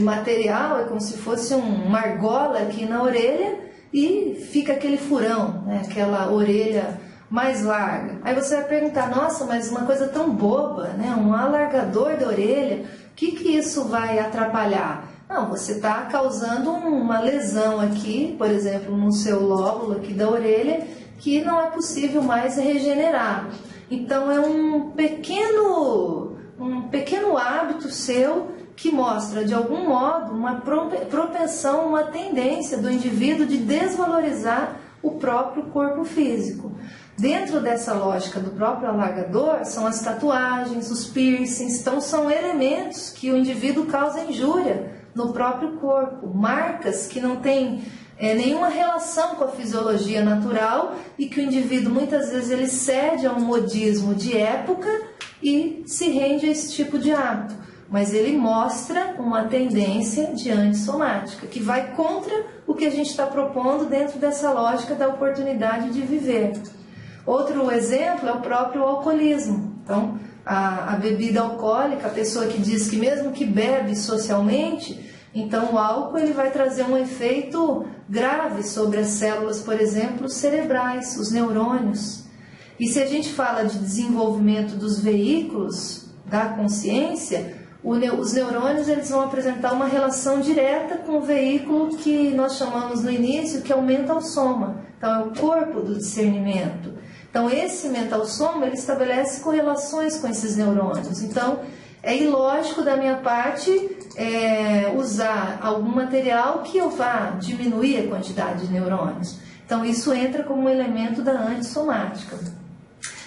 material, é como se fosse uma argola aqui na orelha, e fica aquele furão, né? Aquela orelha mais larga. Aí você vai perguntar, nossa, mas uma coisa tão boba, né? Um alargador de orelha, o que isso vai atrapalhar? Não, você está causando uma lesão aqui, por exemplo, no seu lóbulo aqui da orelha, que não é possível mais regenerar. Então é um pequeno hábito seu que mostra, de algum modo, uma propensão, uma tendência do indivíduo de desvalorizar o próprio corpo físico. Dentro dessa lógica do próprio alargador, são as tatuagens, os piercings, então são elementos que o indivíduo causa injúria no próprio corpo, marcas que não têm nenhuma relação com a fisiologia natural e que o indivíduo muitas vezes ele cede a um modismo de época e se rende a esse tipo de hábito. Mas ele mostra uma tendência de antissomática, que vai contra o que a gente está propondo dentro dessa lógica da oportunidade de viver. Outro exemplo é o próprio alcoolismo. Então, a bebida alcoólica, a pessoa que diz que mesmo que bebe socialmente, então o álcool ele vai trazer um efeito grave sobre as células, por exemplo, cerebrais, os neurônios. E se a gente fala de desenvolvimento dos veículos da consciência, os neurônios eles vão apresentar uma relação direta com o veículo que nós chamamos no início, que é o mental soma. Então, é o corpo do discernimento. Então, esse mental soma, ele estabelece correlações com esses neurônios. Então, é ilógico da minha parte usar algum material que eu vá diminuir a quantidade de neurônios. Então, isso entra como um elemento da antissomática.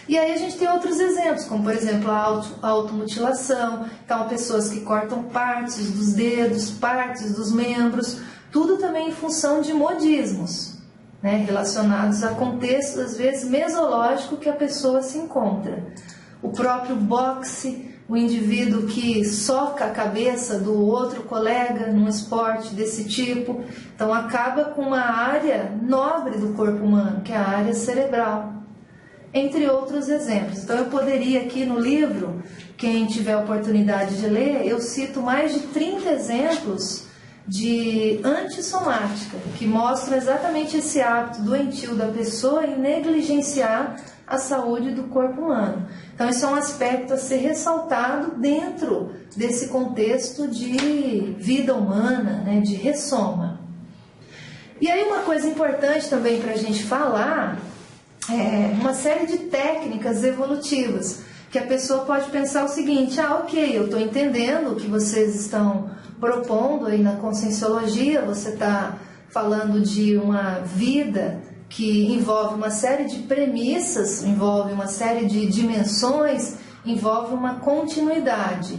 E aí a gente tem outros exemplos, como por exemplo a automutilação, então pessoas que cortam partes dos dedos, partes dos membros, tudo também em função de modismos, né, relacionados a contextos, às vezes, mesológico que a pessoa se encontra. O próprio boxe, o indivíduo que soca a cabeça do outro colega num esporte desse tipo, então acaba com uma área nobre do corpo humano, que é a área cerebral. Entre outros exemplos. Então eu poderia aqui no livro, quem tiver a oportunidade de ler, eu cito mais de 30 exemplos de antissomática, que mostram exatamente esse hábito doentio da pessoa em negligenciar a saúde do corpo humano. Então, isso é um aspecto a ser ressaltado dentro desse contexto de vida humana, né, de ressoma. E aí uma coisa importante também para a gente falar é uma série de técnicas evolutivas, que a pessoa pode pensar o seguinte: ok, eu estou entendendo o que vocês estão propondo aí na Conscienciologia, você está falando de uma vida que envolve uma série de premissas, envolve uma série de dimensões, envolve uma continuidade.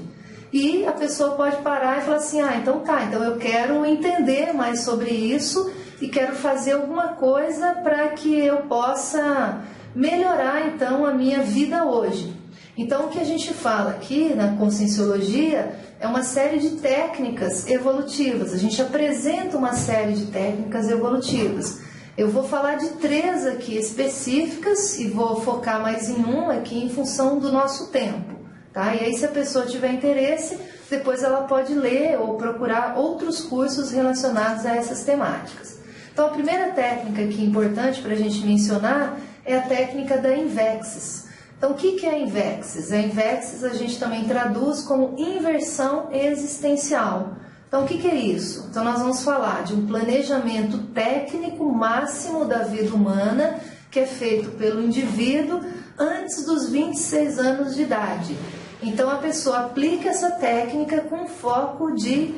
E a pessoa pode parar e falar assim: então tá, então eu quero entender mais sobre isso e quero fazer alguma coisa para que eu possa melhorar então a minha vida hoje. Então o que a gente fala aqui na Conscienciologia é uma série de técnicas evolutivas. A gente apresenta uma série de técnicas evolutivas. Eu vou falar de 3 aqui específicas e vou focar mais em uma aqui em função do nosso tempo. Tá? E aí, se a pessoa tiver interesse, depois ela pode ler ou procurar outros cursos relacionados a essas temáticas. Então, a primeira técnica aqui importante para a gente mencionar é a técnica da Invexis. Então, o que é a Invexis? A Invexis a gente também traduz como inversão existencial. Então, o que é isso? Então, nós vamos falar de um planejamento técnico máximo da vida humana que é feito pelo indivíduo antes dos 26 anos de idade. Então, a pessoa aplica essa técnica com foco de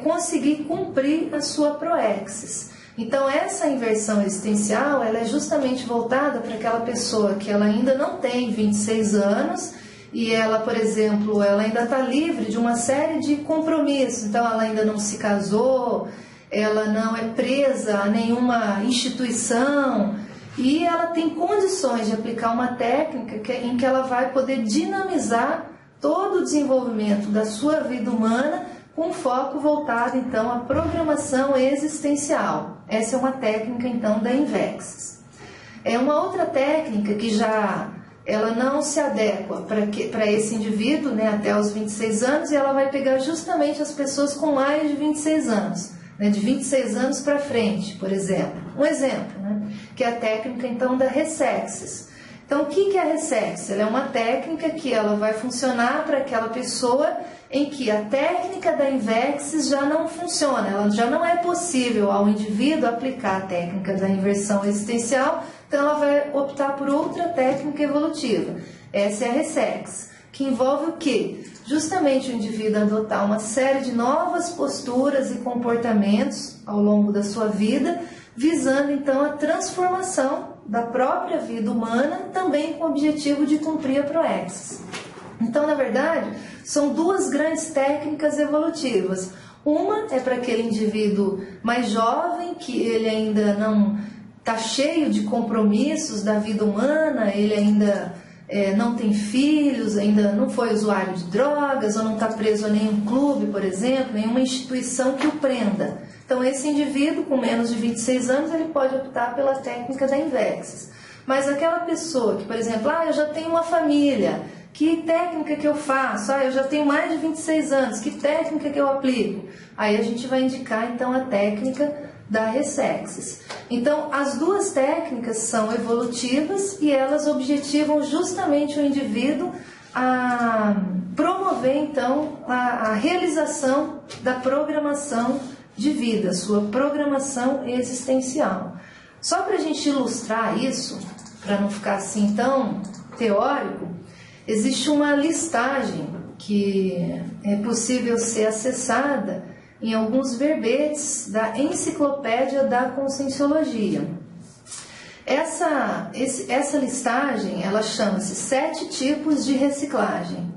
conseguir cumprir a sua proexis. Então, essa inversão existencial, ela é justamente voltada para aquela pessoa que ela ainda não tem 26 anos e ela, por exemplo, ela ainda está livre de uma série de compromissos. Então, ela ainda não se casou, ela não é presa a nenhuma instituição e ela tem condições de aplicar uma técnica em que ela vai poder dinamizar todo o desenvolvimento da sua vida humana com foco voltado, então, à programação existencial. Essa é uma técnica, então, da Invexis. É uma outra técnica que ela não se adequa para esse indivíduo, né, até os 26 anos, e ela vai pegar justamente as pessoas com mais de 26 anos, né, de 26 anos para frente, por exemplo. Um exemplo, né, que é a técnica, então, da Ressexis. Então, o que é a Ressexis? Ela é uma técnica que ela vai funcionar para aquela pessoa em que a técnica da Invexis já não funciona, ela já não é possível ao indivíduo aplicar a técnica da inversão existencial, então ela vai optar por outra técnica evolutiva. Essa é a Ressexis, que envolve o quê? Justamente o indivíduo adotar uma série de novas posturas e comportamentos ao longo da sua vida, visando então a transformação da própria vida humana, também com o objetivo de cumprir a proexis. Então, na verdade, são 2 grandes técnicas evolutivas. Uma é para aquele indivíduo mais jovem, que ele ainda não está cheio de compromissos da vida humana, ele ainda não tem filhos, ainda não foi usuário de drogas, ou não está preso a nenhum clube, por exemplo, nenhuma instituição que o prenda. Então, esse indivíduo com menos de 26 anos, ele pode optar pela técnica da Invexis. Mas aquela pessoa que, por exemplo, eu já tenho uma família, que técnica que eu faço? Eu já tenho mais de 26 anos, que técnica que eu aplico? Aí a gente vai indicar, então, a técnica da Ressexis. Então, as 2 técnicas são evolutivas e elas objetivam justamente o indivíduo a promover, então, a realização da programação de vida, sua programação existencial. Só para a gente ilustrar isso, para não ficar assim tão teórico, existe uma listagem que é possível ser acessada em alguns verbetes da Enciclopédia da Conscienciologia. Essa listagem, ela chama-se 7 tipos de reciclagem.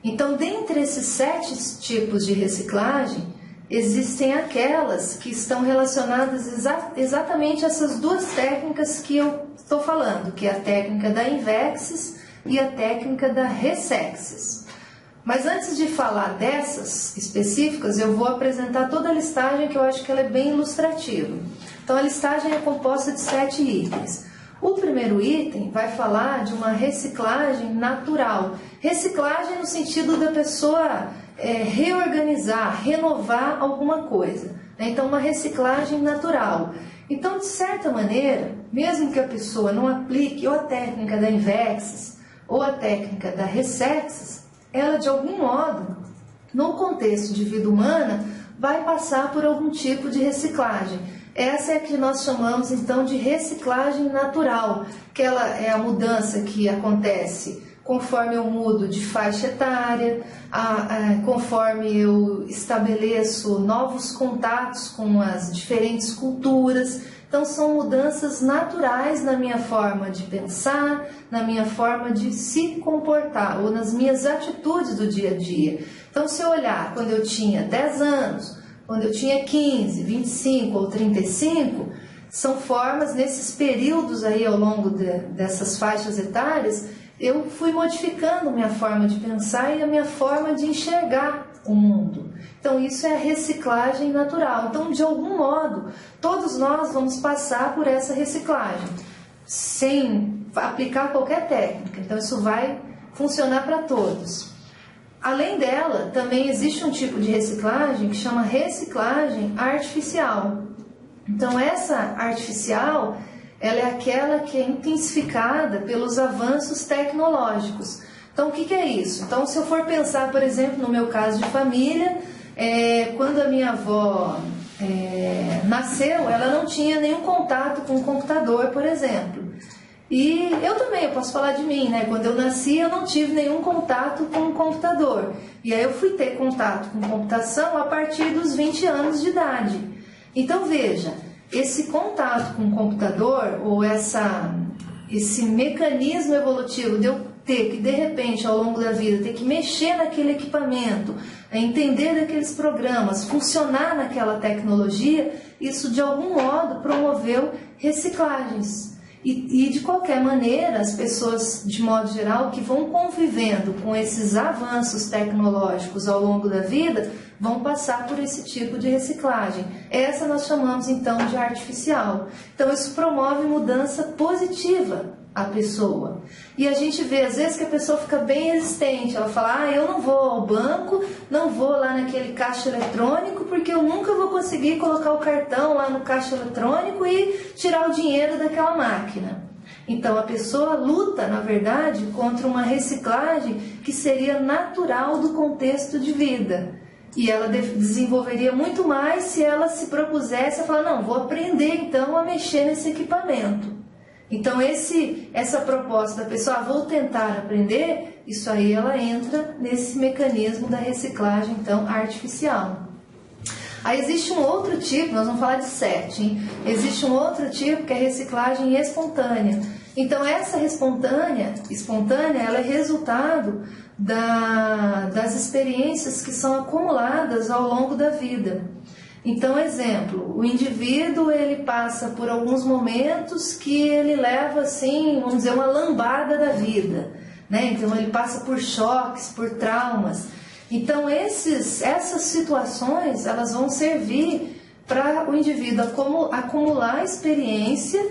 Então, dentre esses 7 tipos de reciclagem, existem aquelas que estão relacionadas exatamente a essas 2 técnicas que eu estou falando, que é a técnica da Invexis e a técnica da Ressexis. Mas antes de falar dessas específicas, eu vou apresentar toda a listagem, que eu acho que ela é bem ilustrativa. Então, a listagem é composta de 7 itens. O primeiro item vai falar de uma reciclagem natural. Reciclagem no sentido da pessoa reorganizar, renovar alguma coisa. Então, uma reciclagem natural. Então, de certa maneira, mesmo que a pessoa não aplique ou a técnica da Invexis ou a técnica da Resexis, ela de algum modo, no contexto de vida humana, vai passar por algum tipo de reciclagem. Essa é a que nós chamamos então de reciclagem natural, que ela é a mudança que acontece conforme eu mudo de faixa etária, conforme eu estabeleço novos contatos com as diferentes culturas. Então são mudanças naturais na minha forma de pensar, na minha forma de se comportar ou nas minhas atitudes do dia a dia. Então se eu olhar quando eu tinha 10 anos, quando eu tinha 15, 25 ou 35, são formas, nesses períodos aí ao longo dessas faixas etárias, eu fui modificando minha forma de pensar e a minha forma de enxergar o mundo. Então isso é a reciclagem natural. Então, de algum modo, todos nós vamos passar por essa reciclagem, sem aplicar qualquer técnica. Então isso vai funcionar para todos. Além dela, também existe um tipo de reciclagem que chama reciclagem artificial. Então essa artificial, ela é aquela que é intensificada pelos avanços tecnológicos. Então o que é isso? Então se eu for pensar, por exemplo, no meu caso de família, quando a minha avó nasceu, ela não tinha nenhum contato com o computador, por exemplo. E eu também, eu posso falar de mim, né? Quando eu nasci, eu não tive nenhum contato com o computador. E aí eu fui ter contato com computação a partir dos 20 anos de idade. Então veja, esse contato com o computador, ou esse mecanismo evolutivo de eu ter que, de repente, ao longo da vida, ter que mexer naquele equipamento, entender daqueles programas, funcionar naquela tecnologia, isso de algum modo promoveu reciclagens. E de qualquer maneira, as pessoas, de modo geral, que vão convivendo com esses avanços tecnológicos ao longo da vida, vão passar por esse tipo de reciclagem. Essa nós chamamos então de artificial. Então isso promove mudança positiva à pessoa. E a gente vê às vezes que a pessoa fica bem resistente, ela fala, eu não vou ao banco, não vou lá naquele caixa eletrônico, porque eu nunca vou conseguir colocar o cartão lá no caixa eletrônico e tirar o dinheiro daquela máquina. Então a pessoa luta, na verdade, contra uma reciclagem que seria natural do contexto de vida. E ela desenvolveria muito mais se ela se propusesse a falar, não, vou aprender então a mexer nesse equipamento. Então essa proposta da pessoa, vou tentar aprender, isso aí ela entra nesse mecanismo da reciclagem então artificial. Aí existe um outro tipo, nós vamos falar de 7, hein? Existe um outro tipo que é a reciclagem espontânea. Então essa espontânea, ela é resultado das experiências que são acumuladas ao longo da vida. Então, exemplo, o indivíduo ele passa por alguns momentos que ele leva assim, vamos dizer, uma lambada da vida, né? Então ele passa por choques, por traumas. Então essas situações elas vão servir para o indivíduo acumular experiência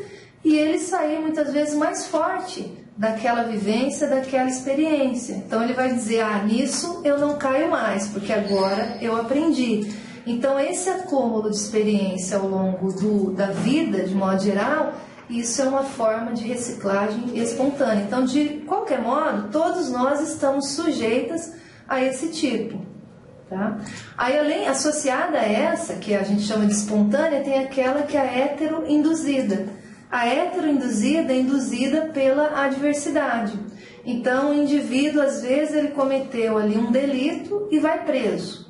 e ele sair muitas vezes mais forte daquela vivência, daquela experiência. Então ele vai dizer, nisso eu não caio mais, porque agora eu aprendi. Então esse acúmulo de experiência ao longo da vida, de modo geral, isso é uma forma de reciclagem espontânea. Então, de qualquer modo, todos nós estamos sujeitas a esse tipo. Tá? Aí, associada a essa, que a gente chama de espontânea, tem aquela que é a heteroinduzida. A heteroinduzida é induzida pela adversidade. Então, o indivíduo, às vezes, ele cometeu ali um delito e vai preso.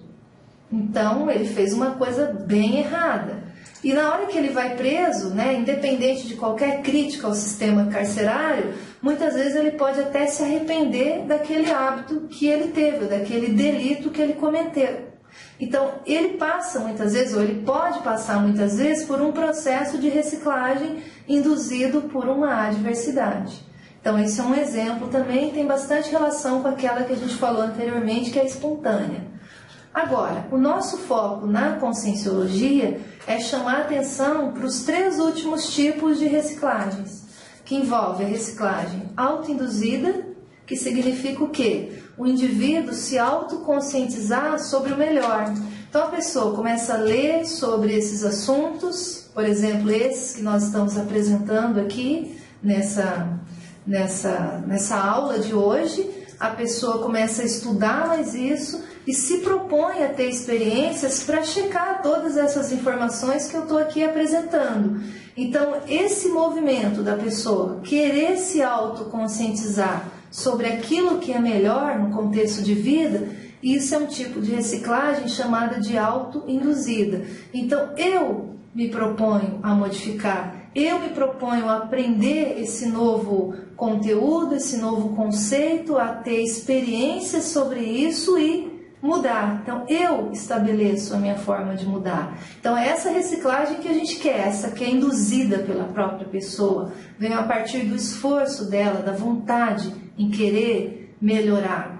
Então, ele fez uma coisa bem errada. E na hora que ele vai preso, né, independente de qualquer crítica ao sistema carcerário, muitas vezes ele pode até se arrepender daquele hábito que ele teve, daquele delito que ele cometeu. Então, ele passa muitas vezes, ou ele pode passar muitas vezes, por um processo de reciclagem induzido por uma adversidade. Então, esse é um exemplo também, tem bastante relação com aquela que a gente falou anteriormente, que é espontânea. Agora, o nosso foco na conscienciologia é chamar atenção para os 3 últimos tipos de reciclagens, que envolve a reciclagem autoinduzida, que significa o quê? O indivíduo se autoconscientizar sobre o melhor. Então a pessoa começa a ler sobre esses assuntos, por exemplo, esses que nós estamos apresentando aqui nessa aula de hoje. A pessoa começa a estudar mais isso e se propõe a ter experiências para checar todas essas informações que eu estou aqui apresentando. Então, esse movimento da pessoa querer se autoconscientizar sobre aquilo que é melhor no contexto de vida, isso é um tipo de reciclagem chamada de autoinduzida. Então, eu me proponho a modificar, eu me proponho a aprender esse novo conteúdo, esse novo conceito, a ter experiências sobre isso e mudar. Então, eu estabeleço a minha forma de mudar. Então, é essa reciclagem que a gente quer, essa que é induzida pela própria pessoa, vem a partir do esforço dela, da vontade em querer melhorar.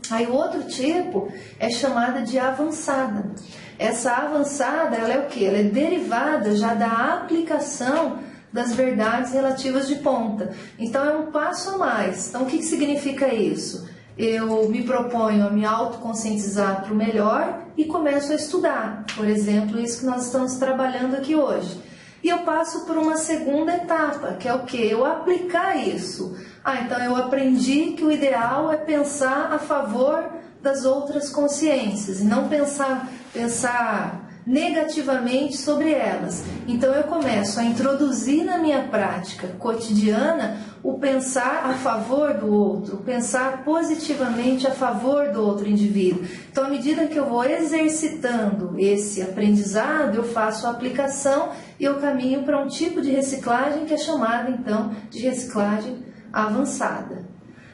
Aí, o outro tipo é chamada de avançada. Essa avançada, ela é o quê? Ela é derivada já da aplicação das verdades relativas de ponta. Então, é um passo a mais. Então, o que significa isso? Eu me proponho a me autoconscientizar para o melhor e começo a estudar. Por exemplo, isso que nós estamos trabalhando aqui hoje. E eu passo por uma segunda etapa, que é o quê? Eu aplicar isso. Então eu aprendi que o ideal é pensar a favor das outras consciências e não pensar negativamente sobre elas. Então eu começo a introduzir na minha prática cotidiana o pensar a favor do outro, pensar positivamente a favor do outro indivíduo. Então, à medida que eu vou exercitando esse aprendizado, eu faço a aplicação e eu caminho para um tipo de reciclagem que é chamada então de reciclagem avançada.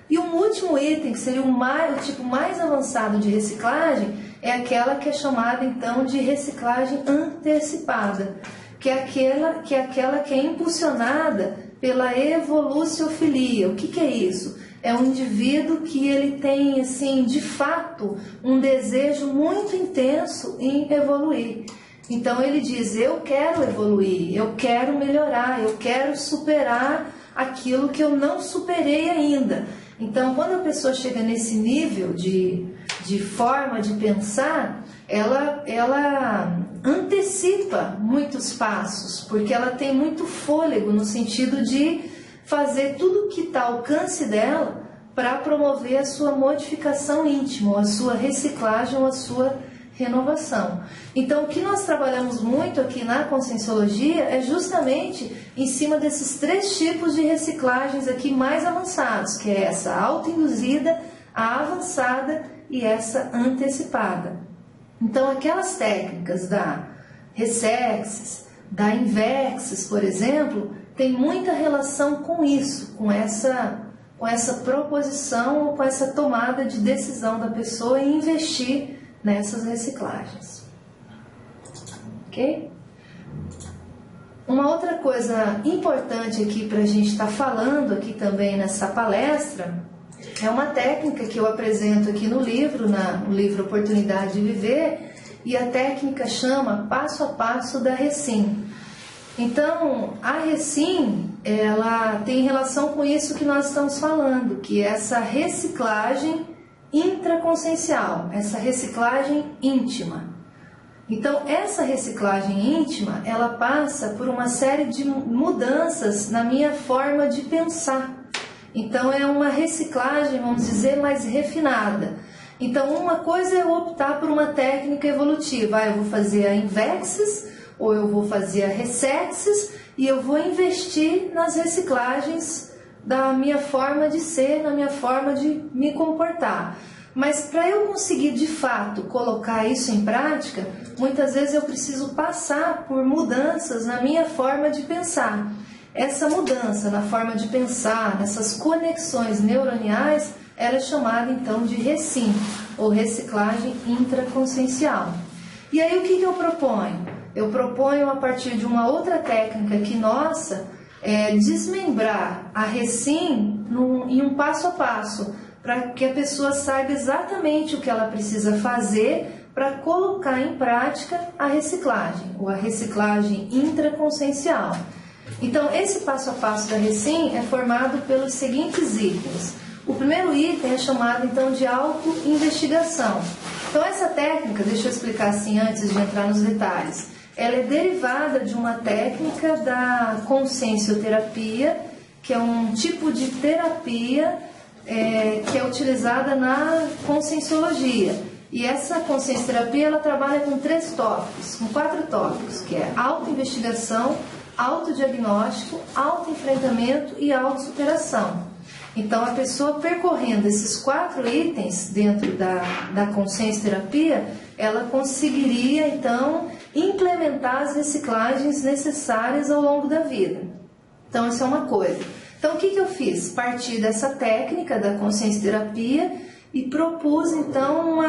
E um último item, que seria o tipo mais avançado de reciclagem, é aquela que é chamada então de reciclagem antecipada, que é aquela que é impulsionada pela evoluciofilia. O que é isso? É um indivíduo que ele tem, assim, de fato, um desejo muito intenso em evoluir. Então ele diz, eu quero evoluir, eu quero melhorar, eu quero superar aquilo que eu não superei ainda. Então, quando a pessoa chega nesse nível de forma de pensar, ela antecipa muitos passos, porque ela tem muito fôlego no sentido de fazer tudo o que está ao alcance dela para promover a sua modificação íntima, a sua reciclagem, a sua renovação. Então, o que nós trabalhamos muito aqui na Conscienciologia é justamente em cima desses 3 tipos de reciclagens aqui mais avançados, que é essa autoinduzida, a avançada e essa antecipada. Então, aquelas técnicas da Resexis, da Invexis, por exemplo, tem muita relação com isso, com essa proposição ou com essa tomada de decisão da pessoa em investir nessas reciclagens. Ok? Uma outra coisa importante aqui para a gente estar falando aqui também nessa palestra é uma técnica que eu apresento aqui no livro Oportunidade de Viver, e a técnica chama Passo a Passo da Recim. Então, a Recim, ela tem relação com isso que nós estamos falando, que é essa reciclagem intraconsciencial, essa reciclagem íntima. Então, essa reciclagem íntima, ela passa por uma série de mudanças na minha forma de pensar. Então, é uma reciclagem, vamos dizer, mais refinada. Então, uma coisa é eu optar por uma técnica evolutiva. Eu vou fazer a Invexis, ou eu vou fazer a Resexis, e eu vou investir nas reciclagens da minha forma de ser, na minha forma de me comportar. Mas para eu conseguir de fato colocar isso em prática, muitas vezes eu preciso passar por mudanças na minha forma de pensar. Essa mudança na forma de pensar, nessas conexões neuroniais, ela é chamada então de Recim, ou reciclagem intraconsciencial. E aí o que eu proponho? Eu proponho, a partir de uma outra técnica que nossa, desmembrar a Recim em um passo a passo, para que a pessoa saiba exatamente o que ela precisa fazer para colocar em prática a reciclagem, ou a reciclagem intraconsciencial. Então, esse passo a passo da Recim é formado pelos seguintes itens. O primeiro item é chamado, então, de autoinvestigação. Então, essa técnica, deixa eu explicar assim antes de entrar nos detalhes, ela é derivada de uma técnica da consciencioterapia, que é um tipo de terapia que é utilizada na conscienciologia. E essa consciencioterapia, ela trabalha com 4 tópicos, que é autoinvestigação, autodiagnóstico, autoenfrentamento e autossuperação. Então, a pessoa percorrendo esses 4 itens dentro da consciencioterapia, ela conseguiria, então, implementar as reciclagens necessárias ao longo da vida. Então, isso é uma coisa. Então, o que eu fiz? Parti dessa técnica da consciencioterapia e propus, então,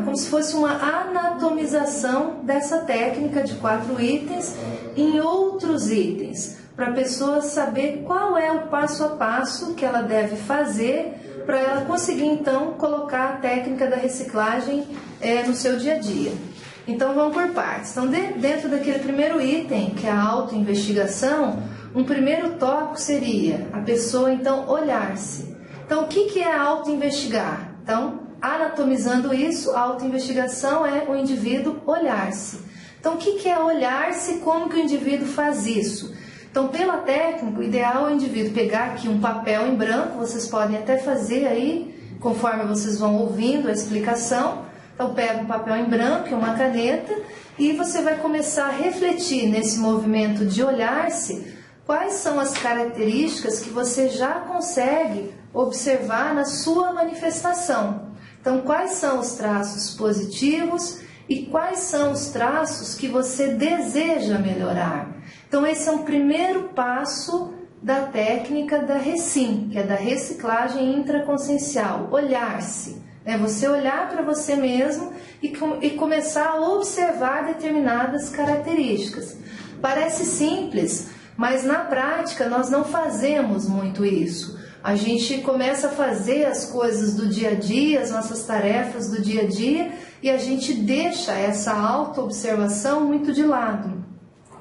como se fosse uma anatomização dessa técnica de 4 itens em outros itens, para a pessoa saber qual é o passo a passo que ela deve fazer para ela conseguir, então, colocar a técnica da reciclagem no seu dia a dia. Então, vamos por partes. Então, dentro daquele primeiro item, que é a autoinvestigação, um primeiro tópico seria a pessoa, então, olhar-se. Então, o que é autoinvestigar? Então, anatomizando isso, a autoinvestigação é o indivíduo olhar-se. Então, o que é olhar-se? Como que o indivíduo faz isso? Então, pela técnica, o ideal é o indivíduo pegar aqui um papel em branco, vocês podem até fazer aí, conforme vocês vão ouvindo a explicação. Então, pega um papel em branco e uma caneta e você vai começar a refletir nesse movimento de olhar-se quais são as características que você já consegue observar na sua manifestação. Então, quais são os traços positivos e quais são os traços que você deseja melhorar. Então, esse é um primeiro passo da técnica da Recim, que é da reciclagem intraconsciencial, olhar-se. Você olhar para você mesmo e começar a observar determinadas características. Parece simples, mas na prática nós não fazemos muito isso. A gente começa a fazer as coisas do dia a dia, as nossas tarefas do dia a dia, e a gente deixa essa autoobservação muito de lado.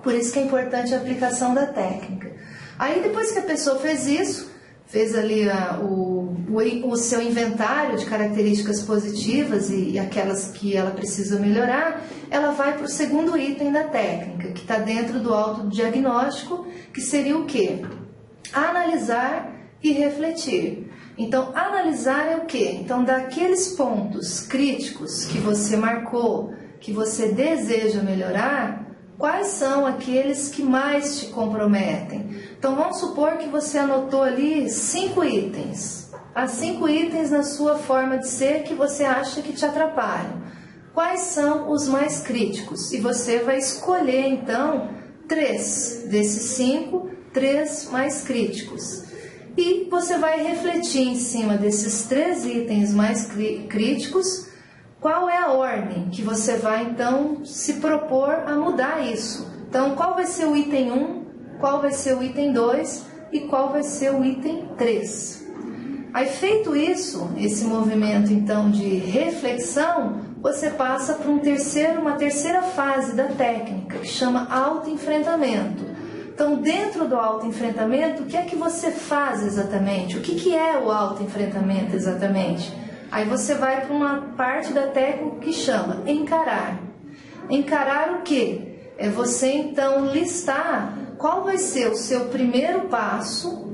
Por isso que é importante a aplicação da técnica. Aí depois que a pessoa fez isso, fez ali o seu inventário de características positivas e aquelas que ela precisa melhorar, ela vai para o segundo item da técnica, que está dentro do autodiagnóstico, que seria o quê? Analisar e refletir. Então, analisar é o quê? Então, daqueles pontos críticos que você marcou, que você deseja melhorar, quais são aqueles que mais te comprometem? Então, vamos supor que você anotou ali 5 itens. Há 5 itens na sua forma de ser que você acha que te atrapalham. Quais são os mais críticos? E você vai escolher, então, 3 desses 5, 3 mais críticos. E você vai refletir em cima desses 3 itens mais críticos, qual é a ordem que você vai, então, se propor a mudar isso. Então, qual vai ser o item 1, qual vai ser o item 2 e qual vai ser o item 3. Aí, feito isso, esse movimento, então, de reflexão, você passa para uma terceira fase da técnica, que chama autoenfrentamento. Então, dentro do autoenfrentamento, o que é que você faz exatamente? O que é o autoenfrentamento exatamente? Aí você vai para uma parte da técnica que chama encarar. Encarar o quê? É você, então, listar qual vai ser o seu primeiro passo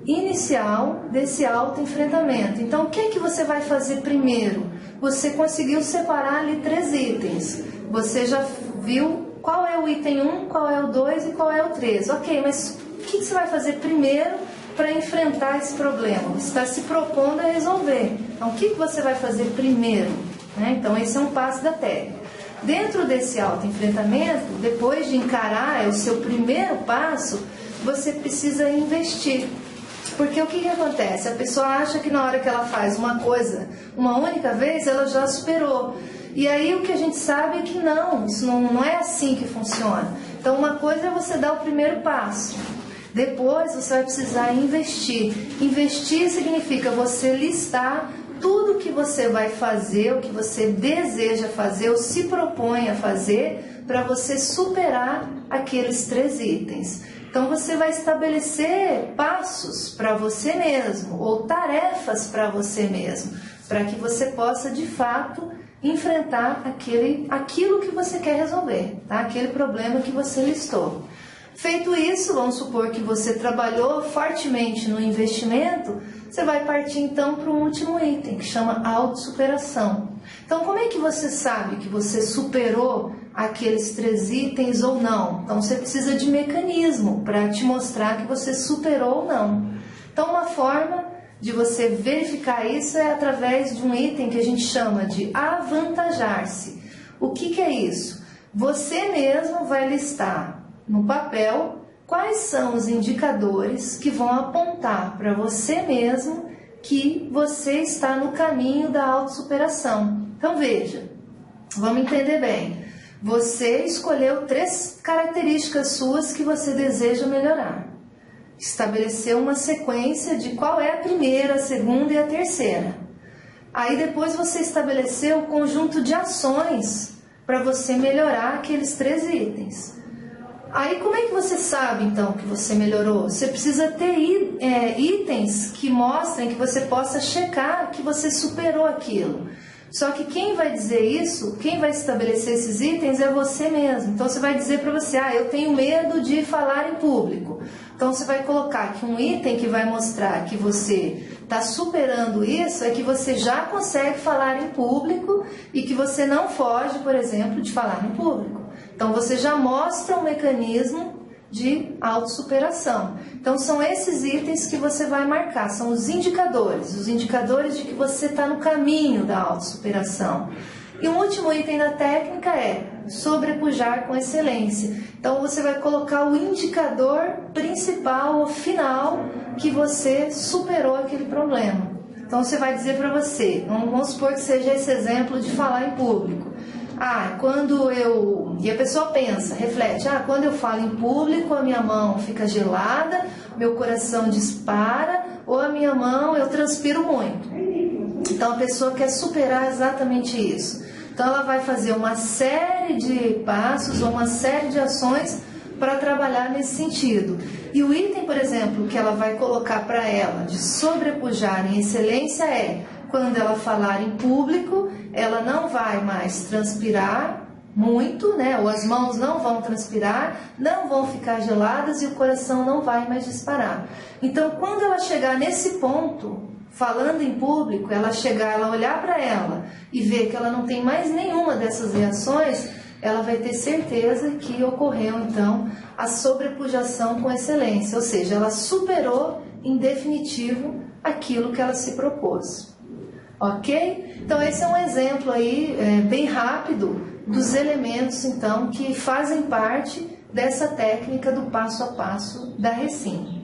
inicial desse autoenfrentamento. Então, o que é que você vai fazer primeiro? Você conseguiu separar ali 3 itens. Você já viu qual é o item 1, qual é o 2 e qual é o 3. Ok, mas o que você vai fazer primeiro para enfrentar esse problema? Você está se propondo a resolver. Então, o que você vai fazer primeiro? Então, esse é um passo da técnica. Dentro desse autoenfrentamento, depois de encarar, é o seu primeiro passo, você precisa investir. Porque o que acontece? A pessoa acha que na hora que ela faz uma coisa, uma única vez, ela já superou. E aí o que a gente sabe é que não, isso não é assim que funciona. Então, uma coisa é você dar o primeiro passo. Depois você vai precisar investir. Investir significa você listar tudo que você vai fazer, o que você deseja fazer ou se propõe a fazer para você superar aqueles 3 itens. Então, você vai estabelecer passos para você mesmo ou tarefas para você mesmo, para que você possa, de fato, enfrentar aquilo que você quer resolver, tá? Aquele problema que você listou. Feito isso, vamos supor que você trabalhou fortemente no investimento, você vai partir então para um último item, que chama autossuperação. Então, como é que você sabe que você superou aqueles 3 itens ou não? Então, você precisa de mecanismo para te mostrar que você superou ou não. Então, uma forma de você verificar isso é através de um item que a gente chama de avantajar-se. O que é isso? Você mesmo vai listar no papel quais são os indicadores que vão apontar para você mesmo que você está no caminho da autossuperação. Então veja, vamos entender bem. Você escolheu 3 características suas que você deseja melhorar. Estabeleceu uma sequência de qual é a primeira, a segunda e a terceira. Aí depois você estabeleceu um conjunto de ações para você melhorar aqueles 3 itens. Aí como é que você sabe então que você melhorou? Você precisa ter itens que mostrem, que você possa checar que você superou aquilo. Só que quem vai dizer isso, quem vai estabelecer esses itens é você mesmo. Então você vai dizer para você, eu tenho medo de falar em público. Então você vai colocar que um item que vai mostrar que você está superando isso é que você já consegue falar em público e que você não foge, por exemplo, de falar em público. Então você já mostra um mecanismo de autossuperação. Então são esses itens que você vai marcar, são os indicadores de que você está no caminho da autossuperação. E um último item da técnica é sobrepujar com excelência. Então você vai colocar o indicador principal ou final que você superou aquele problema. Então você vai dizer para você, vamos supor que seja esse exemplo de falar em público. E a pessoa pensa, reflete, quando eu falo em público, a minha mão fica gelada, meu coração dispara, ou a minha mão eu transpiro muito. Então a pessoa quer superar exatamente isso. Então ela vai fazer uma série de passos ou uma série de ações para trabalhar nesse sentido. E o item, por exemplo, que ela vai colocar para ela de sobrepujar em excelência é: quando ela falar em público, ela não vai mais transpirar muito, né? Ou as mãos não vão transpirar, não vão ficar geladas e o coração não vai mais disparar. Então, quando ela chegar nesse ponto, falando em público, ela olhar para ela e ver que ela não tem mais nenhuma dessas reações, ela vai ter certeza que ocorreu, então, a sobrepujação com excelência. Ou seja, ela superou, em definitivo, aquilo que ela se propôs. Ok? Então esse é um exemplo aí bem rápido dos elementos então que fazem parte dessa técnica do passo a passo da Recim.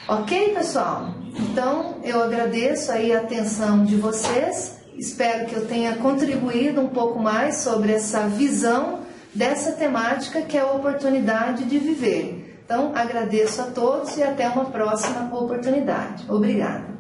Ok, pessoal? Então eu agradeço aí a atenção de vocês, espero que eu tenha contribuído um pouco mais sobre essa visão dessa temática que é a oportunidade de viver. Então agradeço a todos e até uma próxima oportunidade. Obrigada.